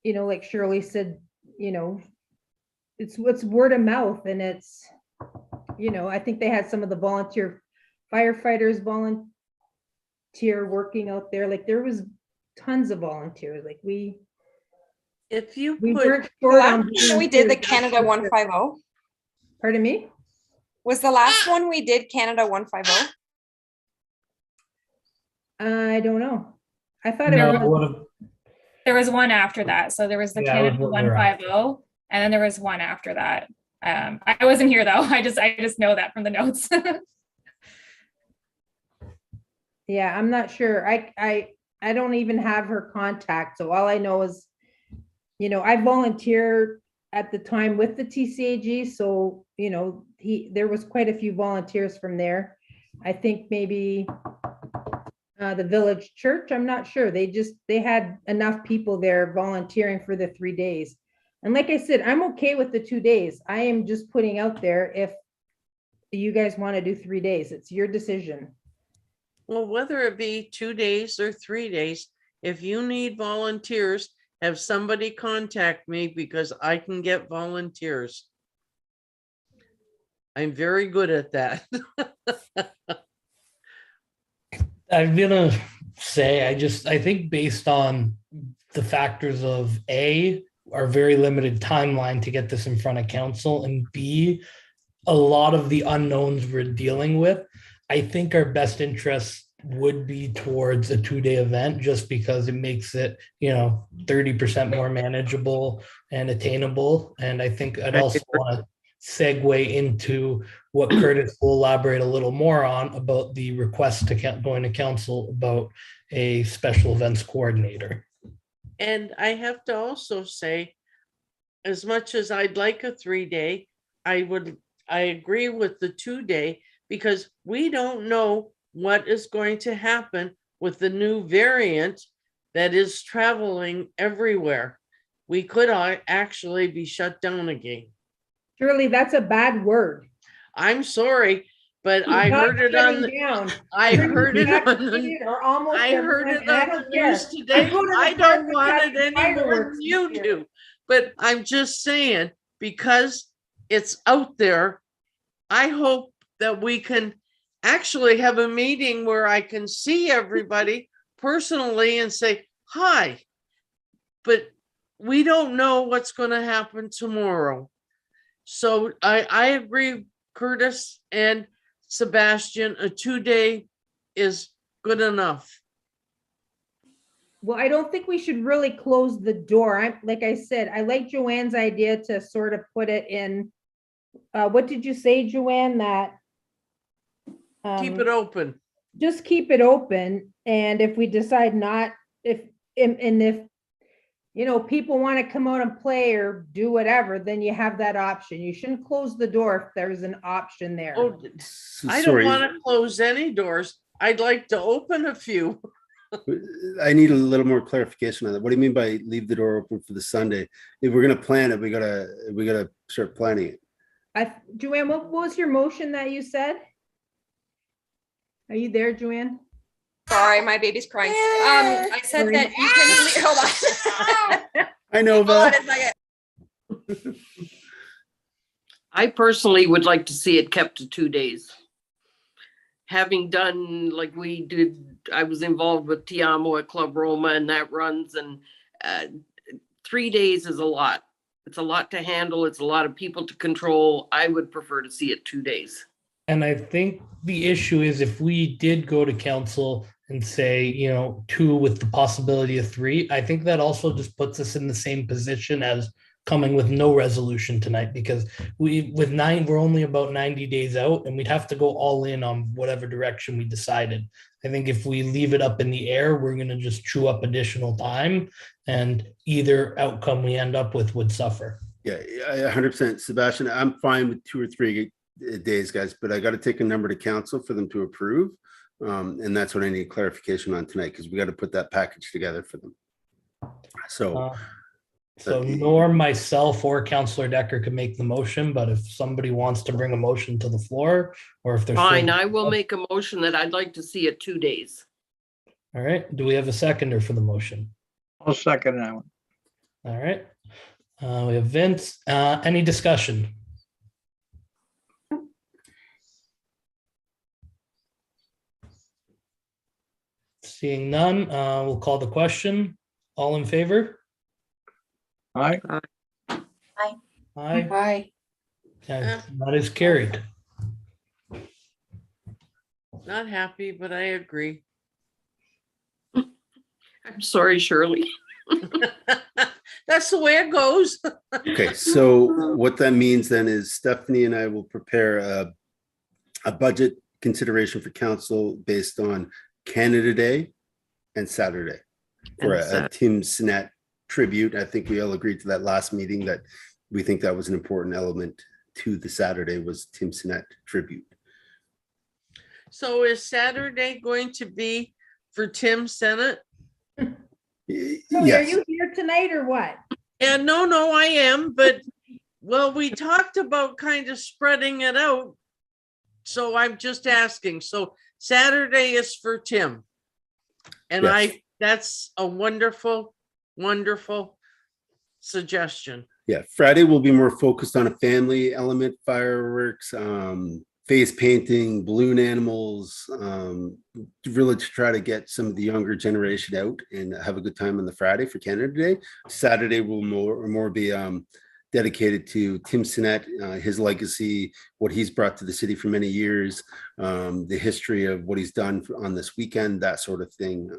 like Shirley said, it's word of mouth, and it's, I think they had some of the volunteer firefighters volunteer working out there. Like, there was tons of volunteers. Like, we weren't short on we did the volunteers. Canada 150. Pardon me? Was the last one we did Canada 150? I don't know. I thought There was one after that. So there was the Canada what we were 150, and then there was one after that. I wasn't here though. I just know that from the notes. Yeah, I'm not sure. I don't even have her contact. So all I know is, I volunteered at the time with the TCAG. So, there was quite a few volunteers from there. I think maybe the village church, I'm not sure. They had enough people there volunteering for the 3 days. And like I said, I'm okay with the 2 days. I am just putting out there, if you guys want to do 3 days, it's your decision. Well, whether it be 2 days or 3 days, if you need volunteers, have somebody contact me, because I can get volunteers. I'm very good at that. I'm gonna say, I think based on the factors of A, our very limited timeline to get this in front of council, and B, a lot of the unknowns we're dealing with, I think our best interest would be towards a 2-day event, just because it makes it, 30% more manageable and attainable. And I think I'd also want to segue into what Curtis will elaborate a little more on about the request to going to council about a special events coordinator. And I have to also say, as much as I'd like a 3-day, I agree with the 2-day, because we don't know what is going to happen with the new variant that is traveling everywhere. We could actually be shut down again. Shirley, that's a bad word. I'm sorry, but I heard it on the news today. I don't want it any more than you do. But I'm just saying, because it's out there, I hope that we can actually have a meeting where I can see everybody personally and say hi. But we don't know what's going to happen tomorrow. So I agree, Curtis and Sebastian, a 2-day is good enough. Well, I don't think we should really close the door. Like I said, I like Joanne's idea to sort of put it in. What did you say, Joanne? That keep it open. Just keep it open. And if we decide not, if people want to come out and play or do whatever, then you have that option. You shouldn't close the door if there's an option there. Oh, I don't want to close any doors. I'd like to open a few. I need a little more clarification on that. What do you mean by leave the door open for the Sunday? If we're gonna plan it, we gotta start planning it. Joanne, what was your motion that you said? Are you there, Joanne? Sorry, my baby's crying. I said that you can, hold on. I know Hold on that. a second. I personally would like to see it kept to 2 days. Having done like we did, I was involved with Tiamo at Club Roma and that runs, and 3 days is a lot. It's a lot to handle. It's a lot of people to control. I would prefer to see it 2 days. And I think the issue is if we did go to council and say, 2 with the possibility of 3, I think that also just puts us in the same position as coming with no resolution tonight, because we're only about 90 days out and we'd have to go all in on whatever direction we decided. I think if we leave it up in the air, we're going to just chew up additional time, and either outcome we end up with would suffer. Yeah, 100%. Sebastian, I'm fine with 2 or 3 days, guys, but I got to take a number to council for them to approve. And that's what I need clarification on tonight, because we got to put that package together for them. So nor myself or Councillor Decker could make the motion, but if somebody wants to bring a motion to the floor, or if there's Fine, I will make a motion that I'd like to see it 2 days. All right. Do we have a seconder for the motion? I'll second that one. All right. We have Vince. Any discussion? Seeing none, we'll call the question. All in favor? Aye. Aye. Aye. Hi. And that is carried. Not happy, but I agree. I'm sorry, Shirley. That's the way it goes. Okay, so what that means then is Stephanie and I will prepare a budget consideration for council based on Canada Day and Saturday for a Tim Sinnett tribute. I think we all agreed to that last meeting that we think that was an important element to the Saturday was Tim Sinnett tribute. So is Saturday going to be for Tim Sinnett? So Yes. are you here tonight or what? Yeah, no, I am, but well, we talked about kind of spreading it out. So I'm just asking. So Saturday is for Tim. And Yes. That's a wonderful, wonderful suggestion. Yeah, Friday will be more focused on a family element, fireworks, face painting, balloon animals, really to try to get some of the younger generation out and have a good time on the Friday for Canada Day. Saturday will more be dedicated to Tim Sinnett, his legacy, what he's brought to the city for many years, the history of what he's done on this weekend, that sort of thing.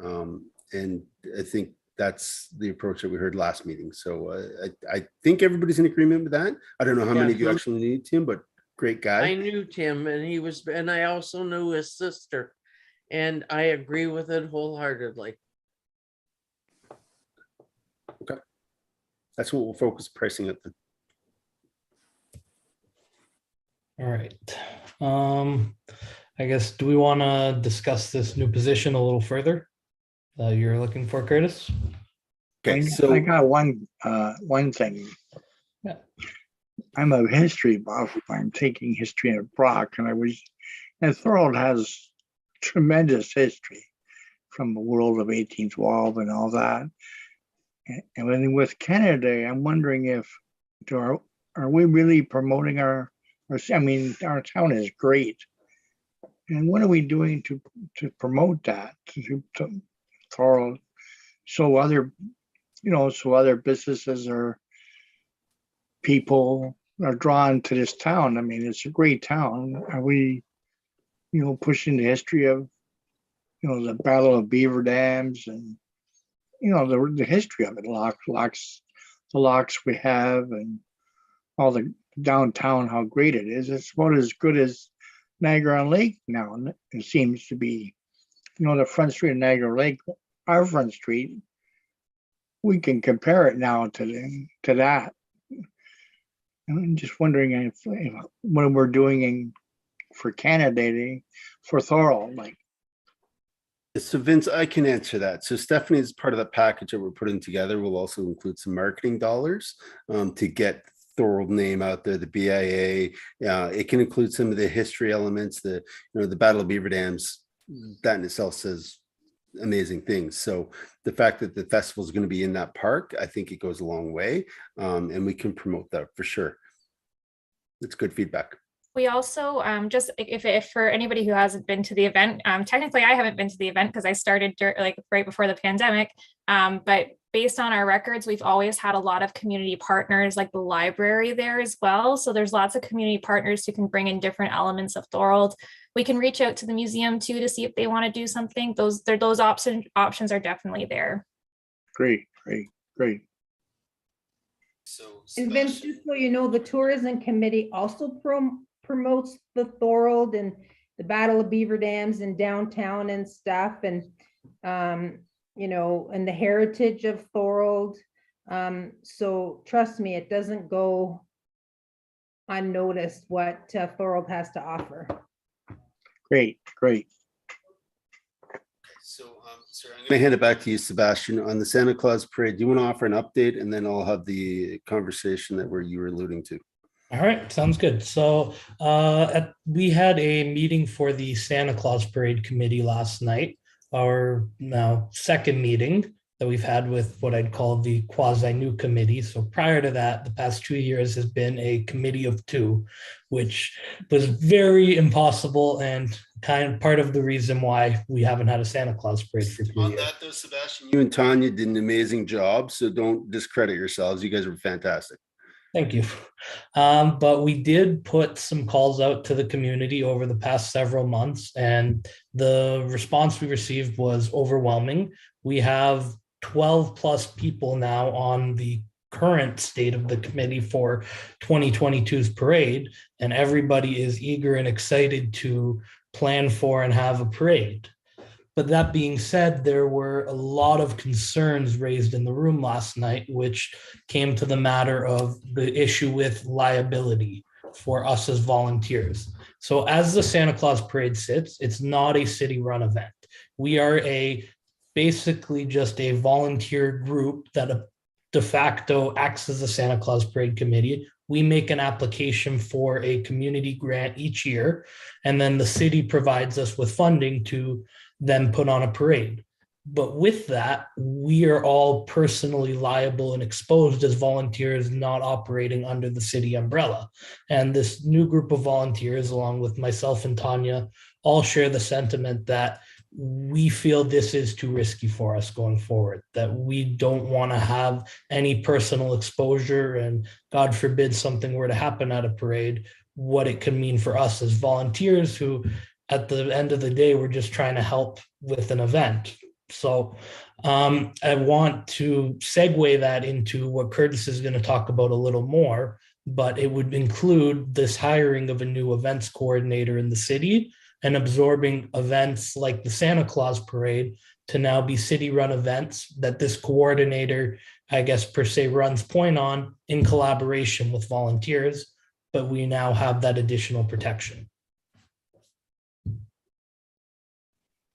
And I think that's the approach that we heard last meeting. So I think everybody's in agreement with that. I don't know how many of you actually need Tim, but great guy. I knew Tim and I also knew his sister, and I agree with it wholeheartedly. Okay. That's what we'll focus pricing at then. All right. I guess, do we want to discuss this new position a little further? You're looking for, Curtis? Okay, I got one thing. Yeah. I'm a history buff. I'm taking history at Brock, and Thorold has tremendous history from the world of 1812 and all that. And then with Canada Day, I'm wondering if are we really promoting our town is great. And what are we doing to promote that to Thorold, so other businesses or people are drawn to this town? I mean, it's a great town. Are we, pushing the history of, the Battle of Beaver Dams and, the history of it, the locks we have and all the downtown, how great it is. It's about as good as Niagara Lake now. It seems to be, the front street of Niagara Lake, our front street, we can compare it now to that. I'm just wondering if what we're doing for Canada Day for Thorold, like So Vince, I can answer that. So Stephanie, as part of the package that we're putting together, will also include some marketing dollars to get Thorold name out there, the BIA. It can include some of the history elements, the Battle of Beaver Dams. That in itself says amazing things. So the fact that the festival is going to be in that park, I think it goes a long way, and we can promote that for sure. It's good feedback. We also, just if for anybody who hasn't been to the event, technically I haven't been to the event because I started like right before the pandemic. But based on our records, we've always had a lot of community partners like the library there as well. So there's lots of community partners who can bring in different elements of Thorold. We can reach out to the museum too to see if they want to do something. Those options are definitely there. Great. So And Vince, just so you know, the tourism committee also promotes the Thorold and the Battle of Beaver Dams in downtown and stuff, and and the heritage of Thorold. So trust me, it doesn't go unnoticed what Thorold has to offer. Great. So, I'm going to hand it back to you, Sebastian, on the Santa Claus parade. Do you want to offer an update, and then I'll have the conversation that you were alluding to? All right, sounds good. So we had a meeting for the Santa Claus Parade Committee last night, our now second meeting that we've had with what I'd call the quasi-new committee. So prior to that, the past 2 years has been a committee of two, which was very impossible and kind of part of the reason why we haven't had a Santa Claus parade for 2 years. On that though, Sebastian, you and Tanya did an amazing job, so don't discredit yourselves. You guys were fantastic. Thank you. But we did put some calls out to the community over the past several months, and the response we received was overwhelming. We have 12 plus people now on the current state of the committee for 2022's parade, and everybody is eager and excited to plan for and have a parade. But that being said, there were a lot of concerns raised in the room last night, which came to the matter of the issue with liability for us as volunteers. So as the Santa Claus parade sits, it's not a city-run event. We are basically just a volunteer group that de facto acts as the Santa Claus parade committee. We make an application for a community grant each year, and then the city provides us with funding to then put on a parade. But with that, we are all personally liable and exposed as volunteers not operating under the city umbrella. And this new group of volunteers, along with myself and Tanya, all share the sentiment that we feel this is too risky for us going forward, that we don't want to have any personal exposure, and God forbid something were to happen at a parade, what it could mean for us as volunteers who, at the end of the day, we're just trying to help with an event. So I want to segue that into what Curtis is going to talk about a little more, but it would include this hiring of a new events coordinator in the city and absorbing events like the Santa Claus parade to now be city-run events that this coordinator, I guess, per se, runs point on in collaboration with volunteers, but we now have that additional protection.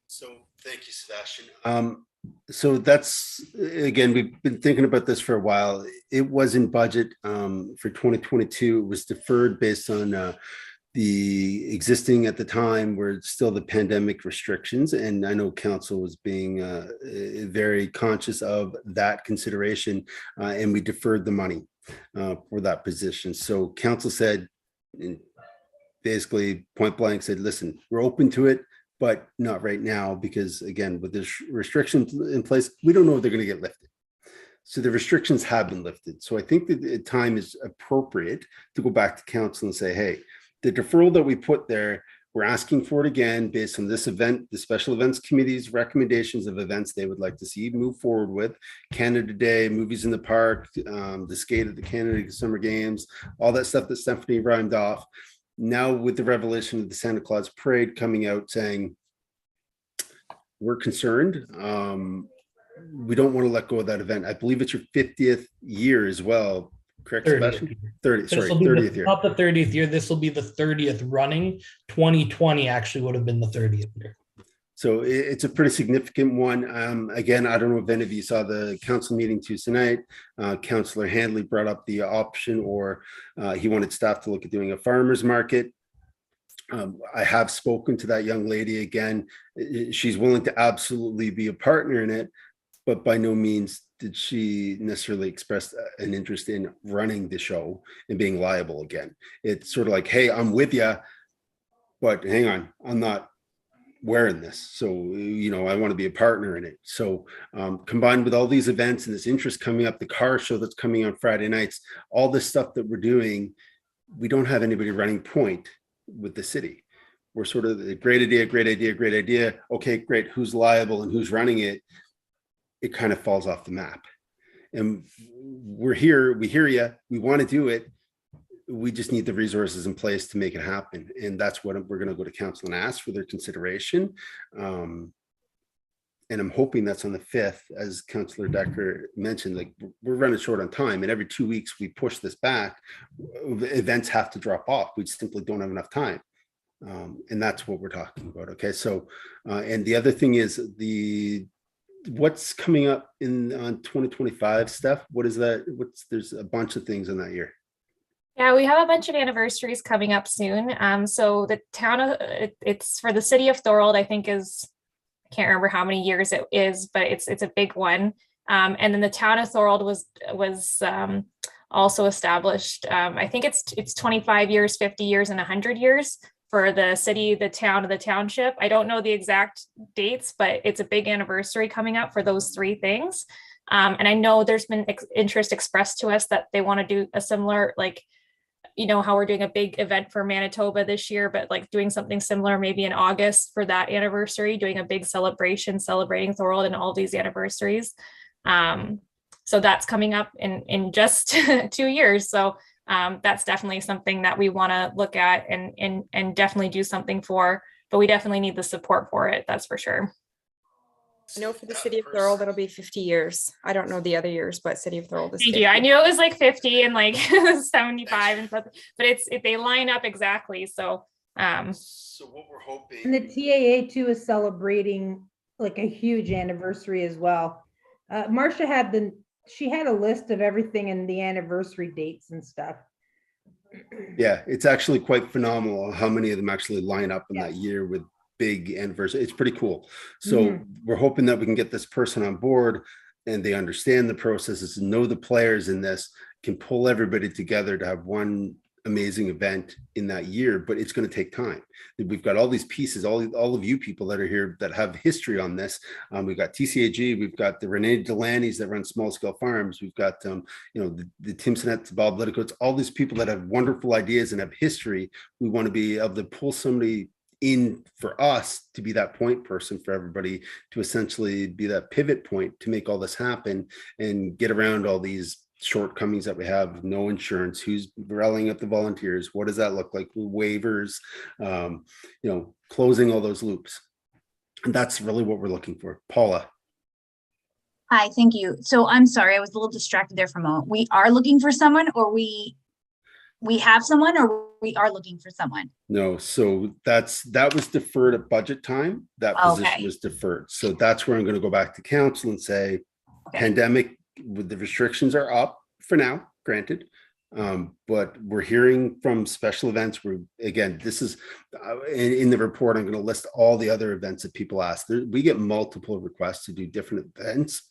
So thank you, Sebastian. So that's, again, we've been thinking about this for a while. It was in budget for 2022. It was deferred based on the existing at the time were still the pandemic restrictions. And I know council was being very conscious of that consideration, and we deferred the money for that position. So council said, basically point blank said, listen, we're open to it, but not right now, because again, with the restrictions in place, we don't know if they're going to get lifted. So the restrictions have been lifted. So I think that the time is appropriate to go back to council and say, hey, the deferral that we put there, we're asking for it again based on this event, the special events committee's recommendations of events they would like to see move forward with. Canada Day, movies in the park, the skate at the Canada Summer Games, all that stuff that Stephanie rhymed off. Now with the revelation of the Santa Claus parade coming out saying, we're concerned, we don't want to let go of that event. I believe it's your 50th year as well, correct, 30th. Sebastian? 30th year. Not the 30th year, this will be the 30th running. 2020 actually would have been the 30th year. So it's a pretty significant one. Again, I don't know if any of you saw the council meeting Tuesday night. Councillor Handley brought up the option, or he wanted staff to look at doing a farmer's market. I have spoken to that young lady again. She's willing to absolutely be a partner in it, but by no means did she necessarily express an interest in running the show and being liable again. It's sort of like, hey, I'm with you, but hang on, I'm not wearing this. So, I want to be a partner in it. So combined with all these events and this interest coming up, the car show that's coming on Friday nights, all this stuff that we're doing, we don't have anybody running point with the city. We're sort of the great idea. Okay, great. Who's liable and who's running it? It kind of falls off the map. And we're here, we hear you, we want to do it. We just need the resources in place to make it happen. And that's what we're going to go to council and ask for their consideration. And I'm hoping that's on the 5th, as Councillor Decker mentioned, like we're running short on time, and every 2 weeks we push this back, events have to drop off. We simply don't have enough time. And that's what we're talking about. Okay. So, and the other thing is what's coming up on 2025 stuff. What is that? There's a bunch of things in that year. Yeah, we have a bunch of anniversaries coming up soon. So the town of it's for the city of Thorold, I think I can't remember how many years it is, but it's a big one. And then the town of Thorold was also established. I think it's 25 years, 50 years, and 100 years for the city, the town, and the township. I don't know the exact dates, but it's a big anniversary coming up for those three things. And I know there's been interest expressed to us that they want to do a similar, like, how we're doing a big event for Manitoba this year, but like doing something similar maybe in August for that anniversary, doing a big celebration, celebrating Thorold and all these anniversaries. So that's coming up in just 2 years. So that's definitely something that we want to look at and definitely do something for, but we definitely need the support for it. That's for sure. I know for the city of Thorold, it'll be 50 years. I don't know the other years, but city of Thorold is 50. Thank you. I knew it was like 50 and like 75 and stuff, but they line up exactly. So what we're hoping. And the TAA too is celebrating like a huge anniversary as well. Marcia had a list of everything and the anniversary dates and stuff. Yeah, it's actually quite phenomenal how many of them actually line up in that year with big anniversary. It's pretty cool. So we're hoping that we can get this person on board and they understand the processes and know the players in this, can pull everybody together to have one amazing event in that year, but it's going to take time. We've got all these pieces, all of you people that are here that have history on this. We've got TCAG, we've got the Renee Delaney's that run small scale farms. We've got, the Tim Sinnett, Bob Liticoats, all these people that have wonderful ideas and have history. We want to be able to pull somebody in for us to be that point person for everybody, to essentially be that pivot point to make all this happen and get around all these shortcomings that we have. No insurance, who's rallying up the volunteers, what does that look like, waivers, closing all those loops. And that's really what we're looking for. Paula. Hi, thank you. So I'm sorry, I was a little distracted there for a moment. We are looking for someone, or we have someone, or we are looking for someone? No, so that was deferred at budget time. That position was deferred. So that's where I'm going to go back to council and say, pandemic, with the restrictions are up for now, granted. But we're hearing from special events where, again, this is in the report, I'm going to list all the other events that people ask. We get multiple requests to do different events,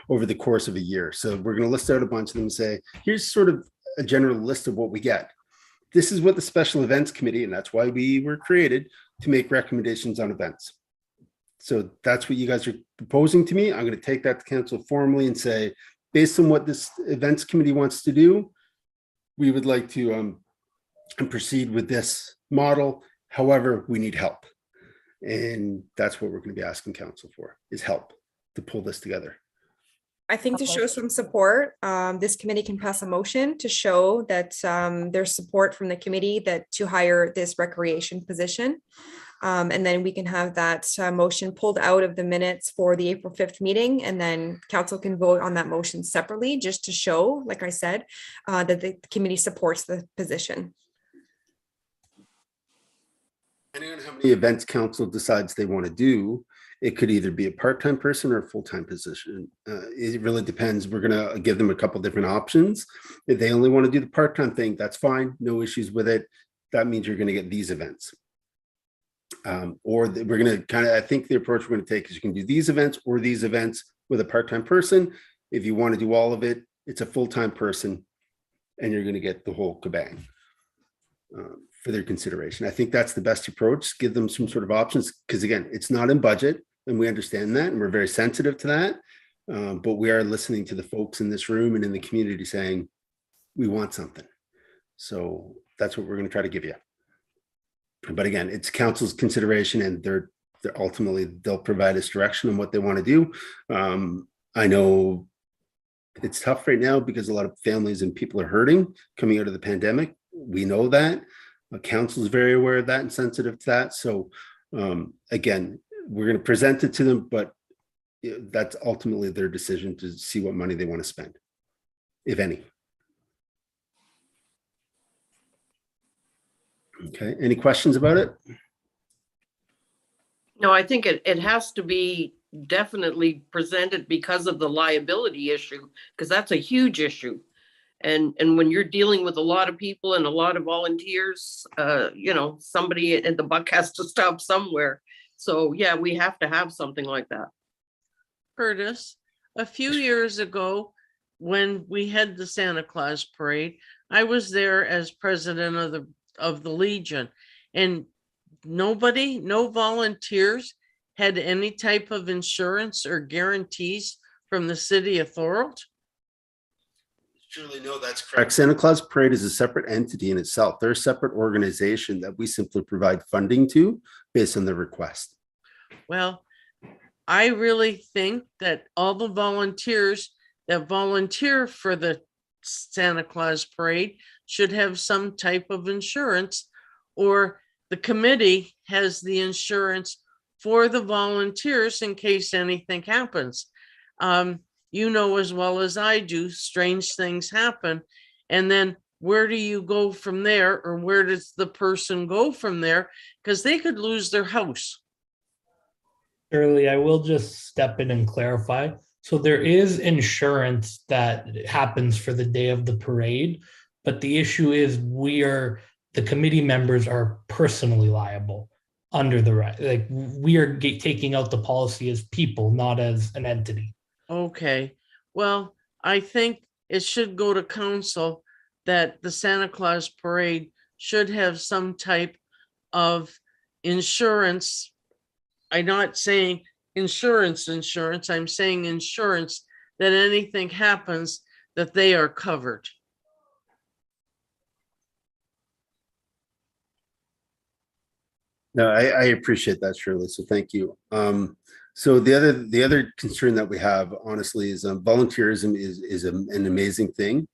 over the course of a year. So we're going to list out a bunch of them and say, here's sort of a general list of what we get. This is what the special events committee, and that's why we were created, to make recommendations on events. So that's what you guys are proposing to me. I'm going to take that to council formally and say, based on what this events committee wants to do, we would like to proceed with this model. However, we need help. And that's what we're going to be asking council for, is help to pull this together. I think to show some support, this committee can pass a motion to show that there's support from the committee to hire this recreation position. And then we can have that motion pulled out of the minutes for the April 5th meeting, and then council can vote on that motion separately, just to show, like I said, that the committee supports the position. Depending on how many events council decides they want to do, it could either be a part-time person or a full-time position. It really depends. We're going to give them a couple different options. If they only want to do the part-time thing, that's fine. No issues with it. That means you're going to get these events. We're going to kind of, I think the approach we're going to take is you can do these events or these events with a part-time person. If you want to do all of it, it's a full-time person and you're going to get the whole kabang for their consideration. I think that's the best approach. Give them some sort of options because again, it's not in budget and we understand that and we're very sensitive to that. But we are listening to the folks in this room and in the community saying, we want something. So that's what we're going to try to give you. But again, it's council's consideration and they're ultimately, they'll provide us direction on what they want to do. I know it's tough right now because a lot of families and people are hurting coming out of the pandemic. We know that. Council is very aware of that and sensitive to that. So again, we're going to present it to them, but that's ultimately their decision to see what money they want to spend, if any. Okay, any questions about it? No, I think it has to be definitely presented because of the liability issue, because that's a huge issue. And when you're dealing with a lot of people and a lot of volunteers, you know, somebody at the buck has to stop somewhere. So yeah, we have to have something like that. Curtis, a few years ago, when we had the Santa Claus parade, I was there as president of the Legion, and no volunteers had any type of insurance or guarantees from the city of Thorold. Surely no, that's correct. Santa Claus Parade is a separate entity in itself. They're a separate organization that we simply provide funding to based on the request. Well, I really think that all the volunteers that volunteer for the Santa Claus Parade should have some type of insurance, or the committee has the insurance for the volunteers in case anything happens. You know as well as I do, strange things happen. And then where do you go from there, or where does the person go from there? Because they could lose their house. Shirley, I will just step in and clarify. So there is insurance that happens for the day of the parade, but the issue is the committee members are personally liable under the right. Like we are taking out the policy as people, not as an entity. Okay, well, I think it should go to council that the Santa Claus Parade should have some type of insurance. I'm not saying insurance, I'm saying insurance that anything happens that they are covered. No, I appreciate that, Shirley. So thank you. So the other concern that we have, honestly, is volunteerism is an amazing thing,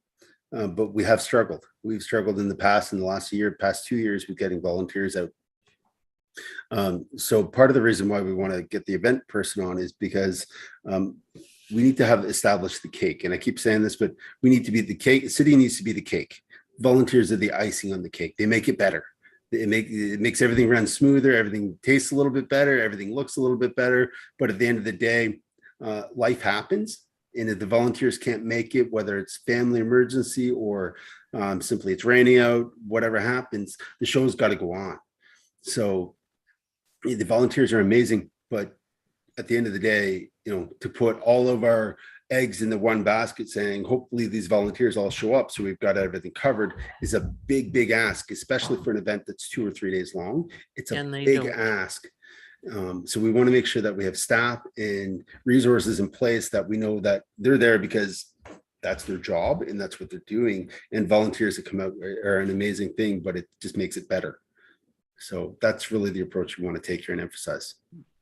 but we have struggled. We've struggled in the past, in the last past 2 years, with getting volunteers out. So part of the reason why we want to get the event person on is because we need to have established the cake. And I keep saying this, but we need to be the cake. The city needs to be the cake. Volunteers are the icing on the cake. They make it better. It makes everything run smoother. Everything tastes a little bit better. Everything looks a little bit better. But at the end of the day, life happens. And if the volunteers can't make it, whether it's family emergency or simply it's raining out, whatever happens, the show's got to go on. So the volunteers are amazing, but at the end of the day, you know, to put all of our eggs in the one basket saying, hopefully these volunteers all show up so we've got everything covered, is a big ask, especially for an event that's 2 or 3 days long. It's a big ask. So we want to make sure that we have staff and resources in place that we know that they're there because that's their job and that's what they're doing. And volunteers that come out are an amazing thing, but it just makes it better. So that's really the approach we want to take here and emphasize.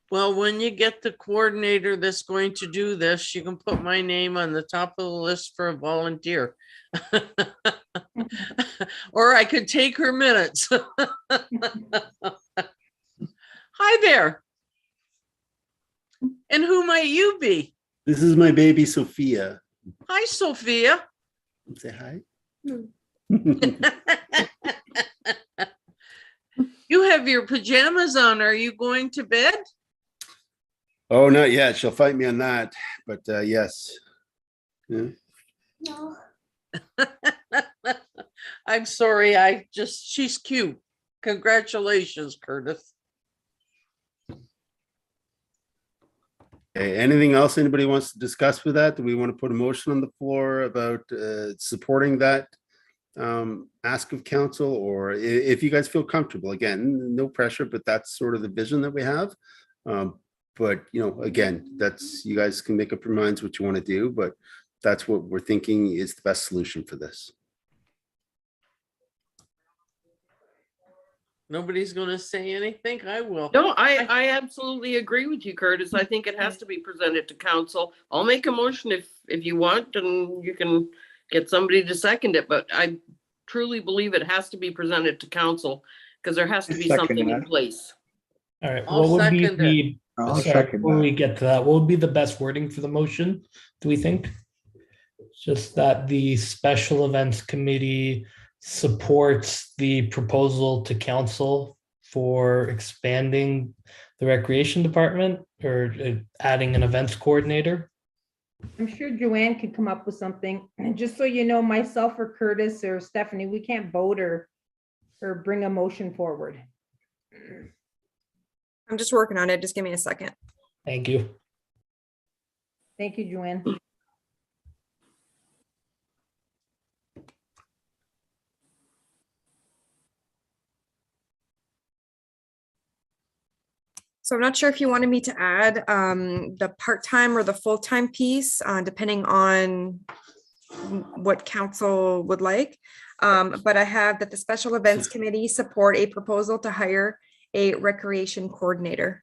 Well, when you get the coordinator that's going to do this, you can put my name on the top of the list for a volunteer. Or I could take her minutes. Hi there. And who might you be? This is my baby, Sophia. Hi, Sophia. Say hi. You have have your pajamas on. Are you going to bed? Oh, not yet. She'll fight me on that, but yes. Yeah. No. I'm sorry. She's cute. Congratulations, Curtis. Okay, anything else anybody wants to discuss with that? Do we want to put a motion on the floor about supporting that ask of council? Or if you guys feel comfortable, again, no pressure, but that's sort of the vision that we have. But, you know, again, that's, you guys can make up your minds what you want to do, but that's what we're thinking is the best solution for this. Nobody's going to say anything. I will. No, I absolutely agree with you, Curtis. I think it has to be presented to council. I'll make a motion if you want, and you can get somebody to second it, but I truly believe it has to be presented to council because there has to be Second something in that. place. All right, I'll what would be second it. I'll sorry, second before that. we get to that, what would be the best wording for the motion, do we think? Just that the special events committee supports the proposal to council for expanding the recreation department or adding an events coordinator. I'm sure Joanne could come up with something. And just so you know, myself or Curtis or Stephanie, we can't vote or bring a motion forward. I'm just working on it. Just give me a second. Thank you. Thank you, Joanne. So I'm not sure if you wanted me to add the part-time or the full-time piece, depending on what council would like. But I have that the special events committee support a proposal to hire a recreation coordinator.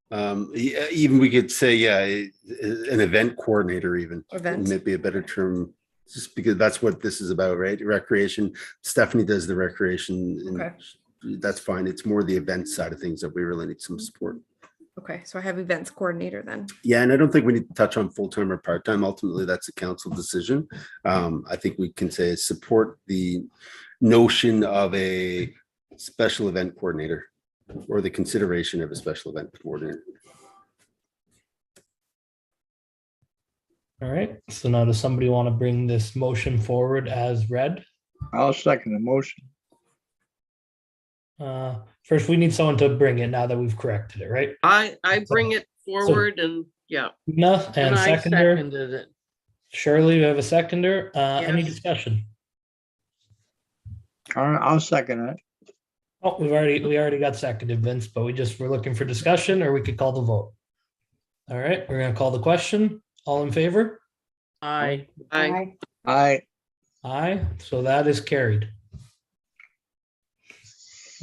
Yeah, even we could say, yeah, an event coordinator even. Event. Maybe a better term, just because that's what this is about, right? Recreation. Stephanie does the recreation. And Okay. that's fine. It's more the event side of things that we really need some support. Okay, so I have events coordinator then. Yeah, and I don't think we need to touch on full-time or part-time. Ultimately, that's a council decision. I think we can say support the notion of a special event coordinator or the consideration of a special event coordinator. All right, so now does somebody want to bring this motion forward as read? I'll second the motion. First, we need someone to bring it now that we've corrected it, right? I bring it forward and yeah. Tina and I seconder. seconded it. Shirley, we have a seconder. Any Yes. discussion? All right, I'll second it. Oh, we already got seconded, Vince, but we're looking for discussion, or we could call the vote. All right, we're gonna call the question. All in favor? Aye. I Aye, so that is carried.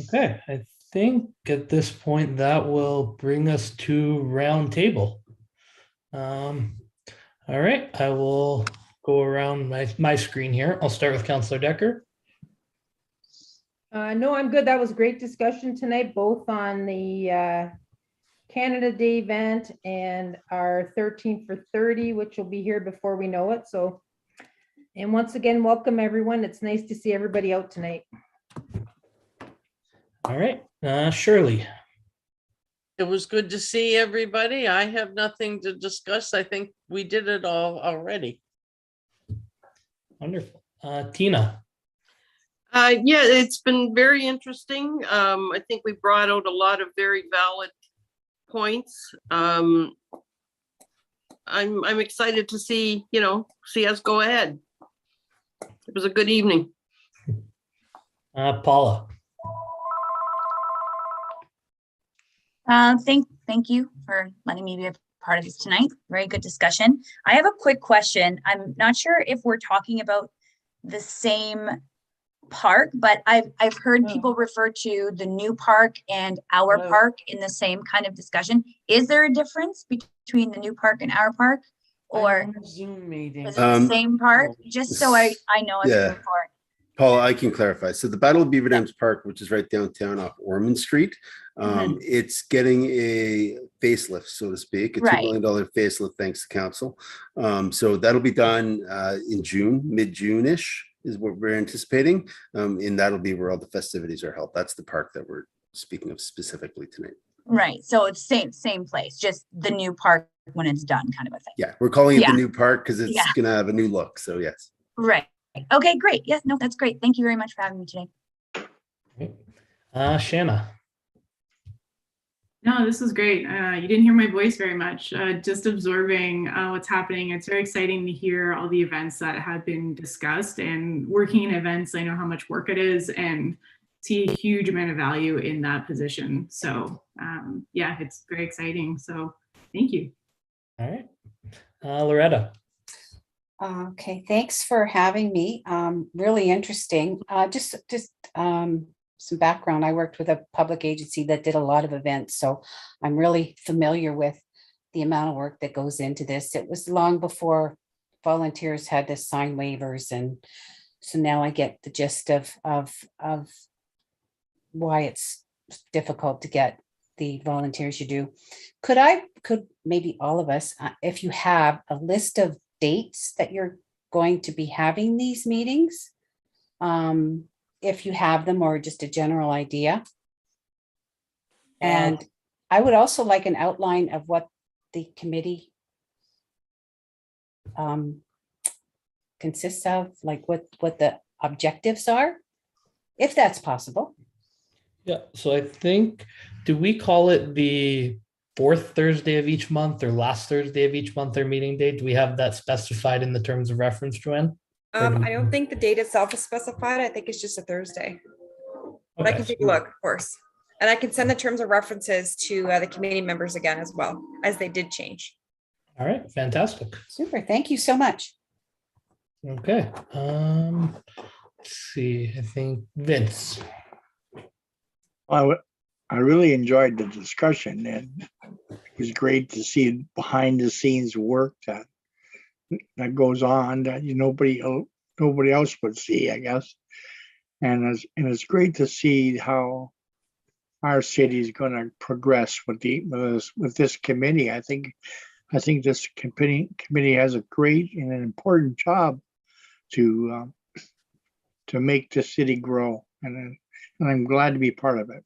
Okay, I think at this point that will bring us to round table. All right, I will go around my screen here. I'll start with Councillor Decker. No, I'm good. That was great discussion tonight, both on the Canada Day event and our 13 for 30, which will be here before we know it. So, and once again, welcome everyone. It's nice to see everybody out tonight. All right, Shirley. It was good to see everybody. I have nothing to discuss. I think we did it all already. Wonderful. Tina. Yeah, it's been very interesting. I think we brought out a lot of very valid points. I'm excited to see us go ahead. It was a good evening. Paula. Thank you for letting me be a part of this tonight. Very good discussion. I have a quick question. I'm not sure if we're talking about the same park, but I've heard people refer to the new park and our park in the same kind of discussion. Is there a difference between the new park and our park, or I'm on a Zoom meeting. is it the same park? Just so I know as Yeah. moving forward. Paul, I can clarify. So the Battle of Beaver Dams Park, which is right downtown off Ormond Street, it's getting a facelift, so to speak, a $2 Right. million facelift, thanks to council. So that'll be done in June, mid-June-ish. is what we're anticipating. And that'll be where all the festivities are held. That's the park that we're speaking of specifically tonight. Right. So it's same place, just the new park when it's done, kind of a thing. Yeah, we're calling it Yeah. the new park because it's Yeah. gonna have a new look. So yes. Right. Okay, great. Yes, no, that's great. Thank you very much for having me today. Shanna. No, this was great. You didn't hear my voice very much, just absorbing what's happening. It's very exciting to hear all the events that have been discussed, and working in events, I know how much work it is and see a huge amount of value in that position. So yeah, it's very exciting. So thank you. All right. Loretta. Okay, thanks for having me. Really interesting. Just some background. I worked with a public agency that did a lot of events, so I'm really familiar with the amount of work that goes into this. It was long before volunteers had to sign waivers, and so now I get the gist of why it's difficult to get the volunteers you do. Could maybe all of us, if you have a list of dates that you're going to be having these meetings, if you have them, or just a general idea. And I would also like an outline of what the committee consists of, like what the objectives are, if that's possible. Yeah, so I think, do we call it the fourth Thursday of each month or last Thursday of each month, or meeting date? Do we have that specified in the terms of reference, Joanne? I don't think the date itself is specified. I think it's just a Thursday. But I Okay, can take a look, of course. And I can send the terms of references to the committee members again as well, as they did change. All right, fantastic. Super, thank you so much. Okay. Let's see, I think Vince. I really enjoyed the discussion, and it was great to see behind the scenes work that goes on that nobody else would see, I guess. And it's great to see how our city is going to progress with this committee. I think this committee has a great and an important job to make the city grow, and I'm glad to be part of it.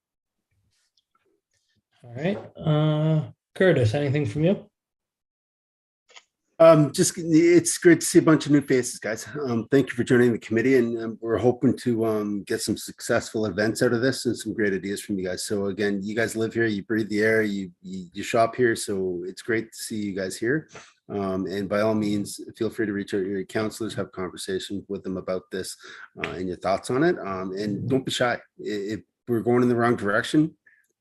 All right. Curtis, anything from you? Just it's great to see a bunch of new faces, guys. Thank you for joining the committee, and we're hoping to get some successful events out of this and some great ideas from you guys. So again, you guys live here, you breathe the air, you shop here, so it's great to see you guys here. And by all means, feel free to reach out to your counselors, have a conversation with them about this and your thoughts on it. And don't be shy. If we're going in the wrong direction,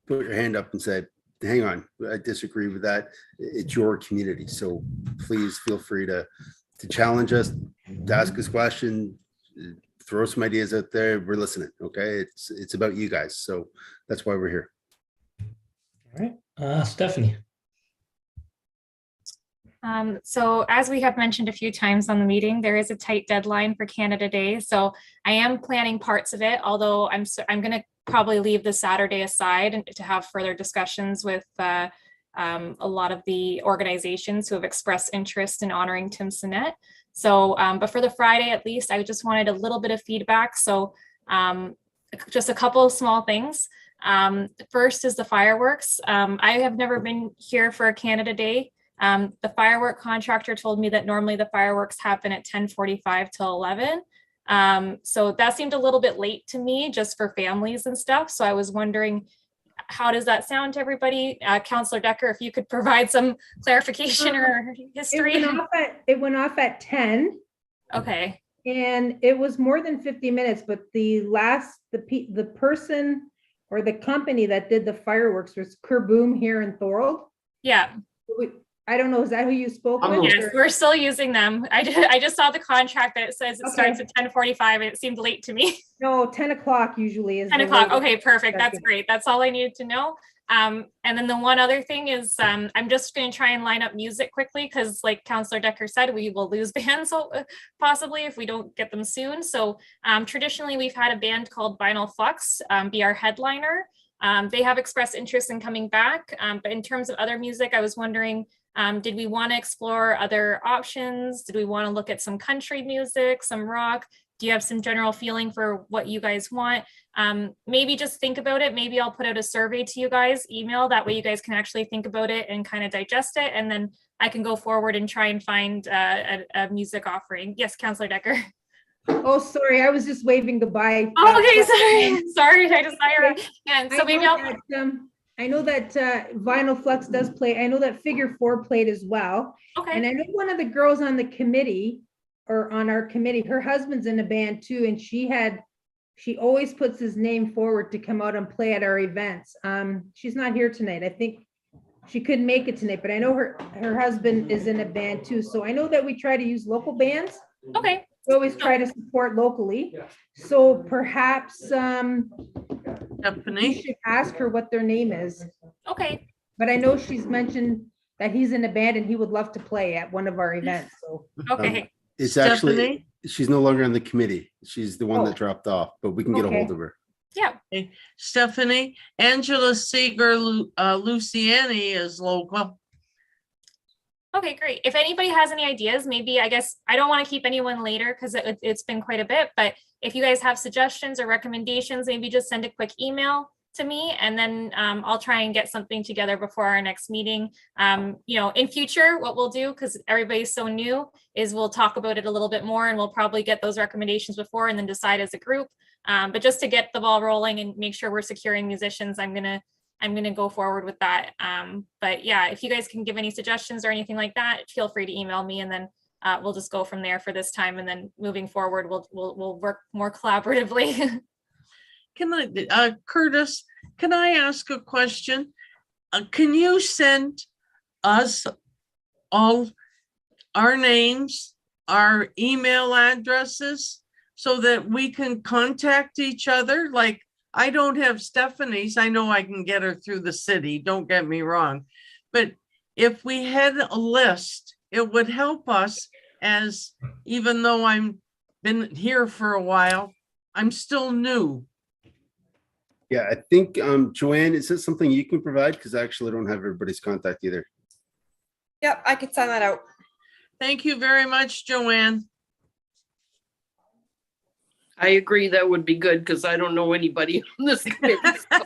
put your hand up and say, hang on, I disagree with that. It's your community. So please feel free to challenge us, to ask us questions, throw some ideas out there. We're listening. Okay. It's about you guys. So that's why we're here. All right. Stephanie. So as we have mentioned a few times on the meeting, there is a tight deadline for Canada Day. So I am planning parts of it, although I'm going to probably leave the Saturday aside and to have further discussions with a lot of the organizations who have expressed interest in honoring Tim Sinnett. So, but for the Friday, at least, I just wanted a little bit of feedback. So just a couple of small things. First is the fireworks. I have never been here for a Canada Day. The firework contractor told me that normally the fireworks happen at 10:45 till 11. So that seemed a little bit late to me, just for families and stuff. So I was wondering, how does that sound to everybody? Councillor Decker, if you could provide some clarification or history. It went off at 10. Okay. And it was more than 50 minutes, but the person or the company that did the fireworks was Kerboom here in Thorold. Yeah. I don't know, is that who you spoke with? Yes, we're still using them. I just saw the contract that it says it starts at 10:45 and it seemed late to me. No, 10 o'clock usually is. 10 o'clock. Okay, perfect. That's great. That's all I needed to know. And then the one other thing is I'm just going to try and line up music quickly because, like Councillor Decker said, we will lose bands possibly if we don't get them soon. So traditionally, we've had a band called Vinyl Flux be our headliner. They have expressed interest in coming back. But in terms of other music, I was wondering, did we want to explore other options? Did we want to look at some country music, some rock? do you have some general feeling for what you guys want? Maybe just think about it. Maybe I'll put out a survey to you guys, email, that way you guys can actually think about it and kind of digest it. And then I can go forward and try and find a music offering. Yes, Councillor Decker. Oh, sorry, I was just waving goodbye. Oh, okay, sorry. I just saw your hand. So maybe I know that Vinyl Flux does play. I know that Figure 4 played as well. Okay. And I know one of the girls on the committee, or on our committee, her husband's in a band too, and she always puts his name forward to come out and play at our events. She's not here tonight. I think she couldn't make it tonight, but I know her husband is in a band too. So I know that we try to use local bands. Okay. We always try to support locally. So perhaps Stephanie, you should ask her what their name is. Okay. But I know she's mentioned that he's in a band and he would love to play at one of our events. So Okay. It's Stephanie? actually, she's no longer on the committee. She's the one Oh. that dropped off, but we can get a Okay. hold of her. Yeah. Stephanie, Angela Seeger Luciani is local. Okay, great. If anybody has any ideas, maybe, I guess, I don't want to keep anyone later because it's been quite a bit, but if you guys have suggestions or recommendations, maybe just send a quick email to me and then I'll try and get something together before our next meeting. In future, what we'll do, because everybody's so new, is we'll talk about it a little bit more and we'll probably get those recommendations before and then decide as a group. But just to get the ball rolling and make sure we're securing musicians, I'm gonna go forward with that. But yeah, if you guys can give any suggestions or anything like that, feel free to email me and then we'll just go from there for this time. And then moving forward, we'll work more collaboratively. Curtis, can I ask a question? Can you send us all our names, our email addresses, so that we can contact each other? Like, I don't have Stephanie's. I know I can get her through the city, don't get me wrong. But if we had a list, it would help us, as even though I'm been here for a while, I'm still new. Yeah, I think, Joanne, is this something you can provide? Because I actually don't have everybody's contact either. Yep, I could send that out. Thank you very much, Joanne. I agree, that would be good, because I don't know anybody on this committee. So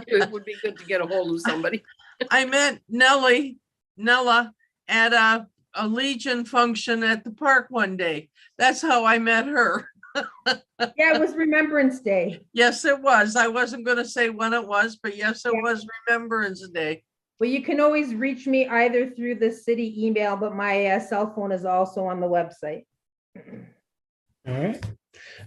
it would be good to get a hold of somebody. I met Nella at a Legion function at the park one day. That's how I met her. yeah, it was Remembrance Day. Yes, it was. I wasn't going to say when it was, but yes, it was Remembrance Day. Well, you can always reach me either through the city email, but my cell phone is also on the website. All right.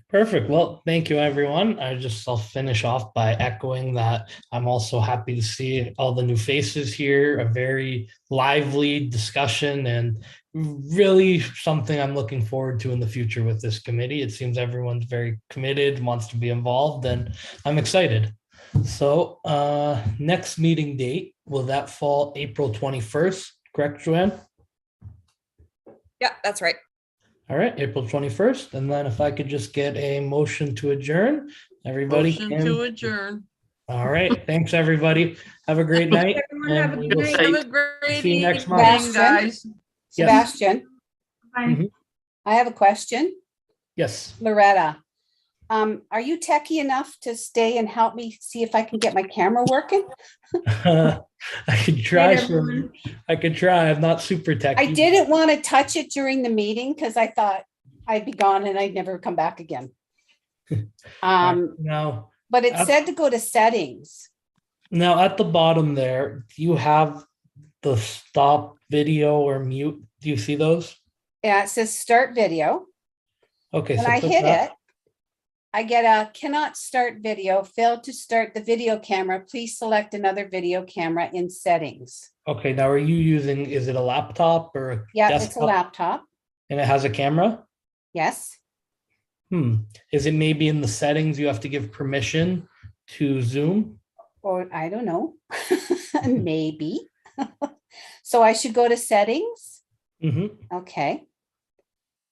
Perfect. Well, thank you, everyone. I'll finish off by echoing that I'm also happy to see all the new faces here, a very lively discussion, and really something I'm looking forward to in the future with this committee. It seems everyone's very committed, wants to be involved, and I'm excited. So next meeting date, will that fall April 21st, correct, Joanne? Yeah, that's right. All right, April 21st. And then if I could just get a motion to adjourn, everybody. Motion to adjourn. All right, thanks, everybody. Have a great night. Everyone have a and good we'll night. Have a great See you next evening, month. guys. Yes. Sebastian, Mhm. I have a question. Yes. Loretta, are you techie enough to stay and help me see if I can get my camera working? I could try Night, some. everyone. I could try. I'm not super techy. I didn't want to touch it during the meeting because I thought I'd be gone and I'd never come back again. No. But it said to go to settings. Now at the bottom there, do you have the stop video or mute? Do you see those? Yeah, it says start video. Okay. When so I click hit that. it, I get a cannot start video, failed to start the video camera. Please select another video camera in settings. Okay. Now, are you using? Is it a laptop or a Yeah, desktop? it's a laptop. And it has a camera. Yes. Is it maybe in the settings you have to give permission to Zoom? Or I don't know. Maybe. So I should go to settings. Mm-hmm. Okay.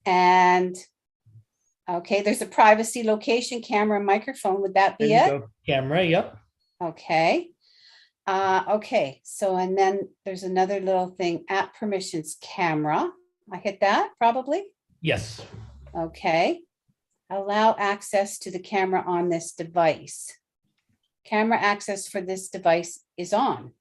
And okay, there's a privacy, location, camera, microphone. Would that be it? Camera. Yep. Okay. Okay. So, and then there's another little thing, app permissions, camera. I hit that probably. Yes. Okay. Allow access to the camera on this device. Camera access for this device is on.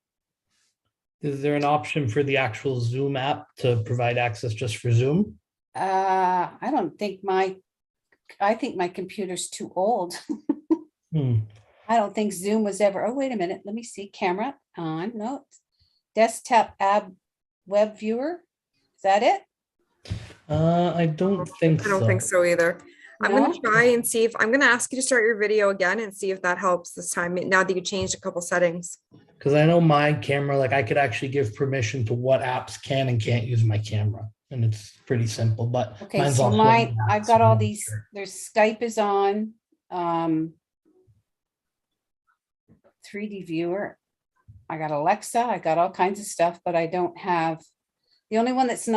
Is there an option for the actual Zoom app to provide access just for Zoom? I don't think I think my computer's too old. Hmm. I don't think Zoom was ever, oh, wait a minute, let me see, camera on, no. Desktop app web viewer, is that it? I don't think I don't think so either. I'm No? gonna try and see if, I'm gonna ask you to start your video again and see if that helps this time, now that you changed a couple settings. Because I know my camera, like I could actually give permission to what apps can and can't use my camera. And it's pretty simple, but Okay, mine's so also mine, on I've apps, got I'm all not these, sure. there's Skype is on. 3D viewer. I got Alexa, I got all kinds of stuff, but I don't have, the only one that's not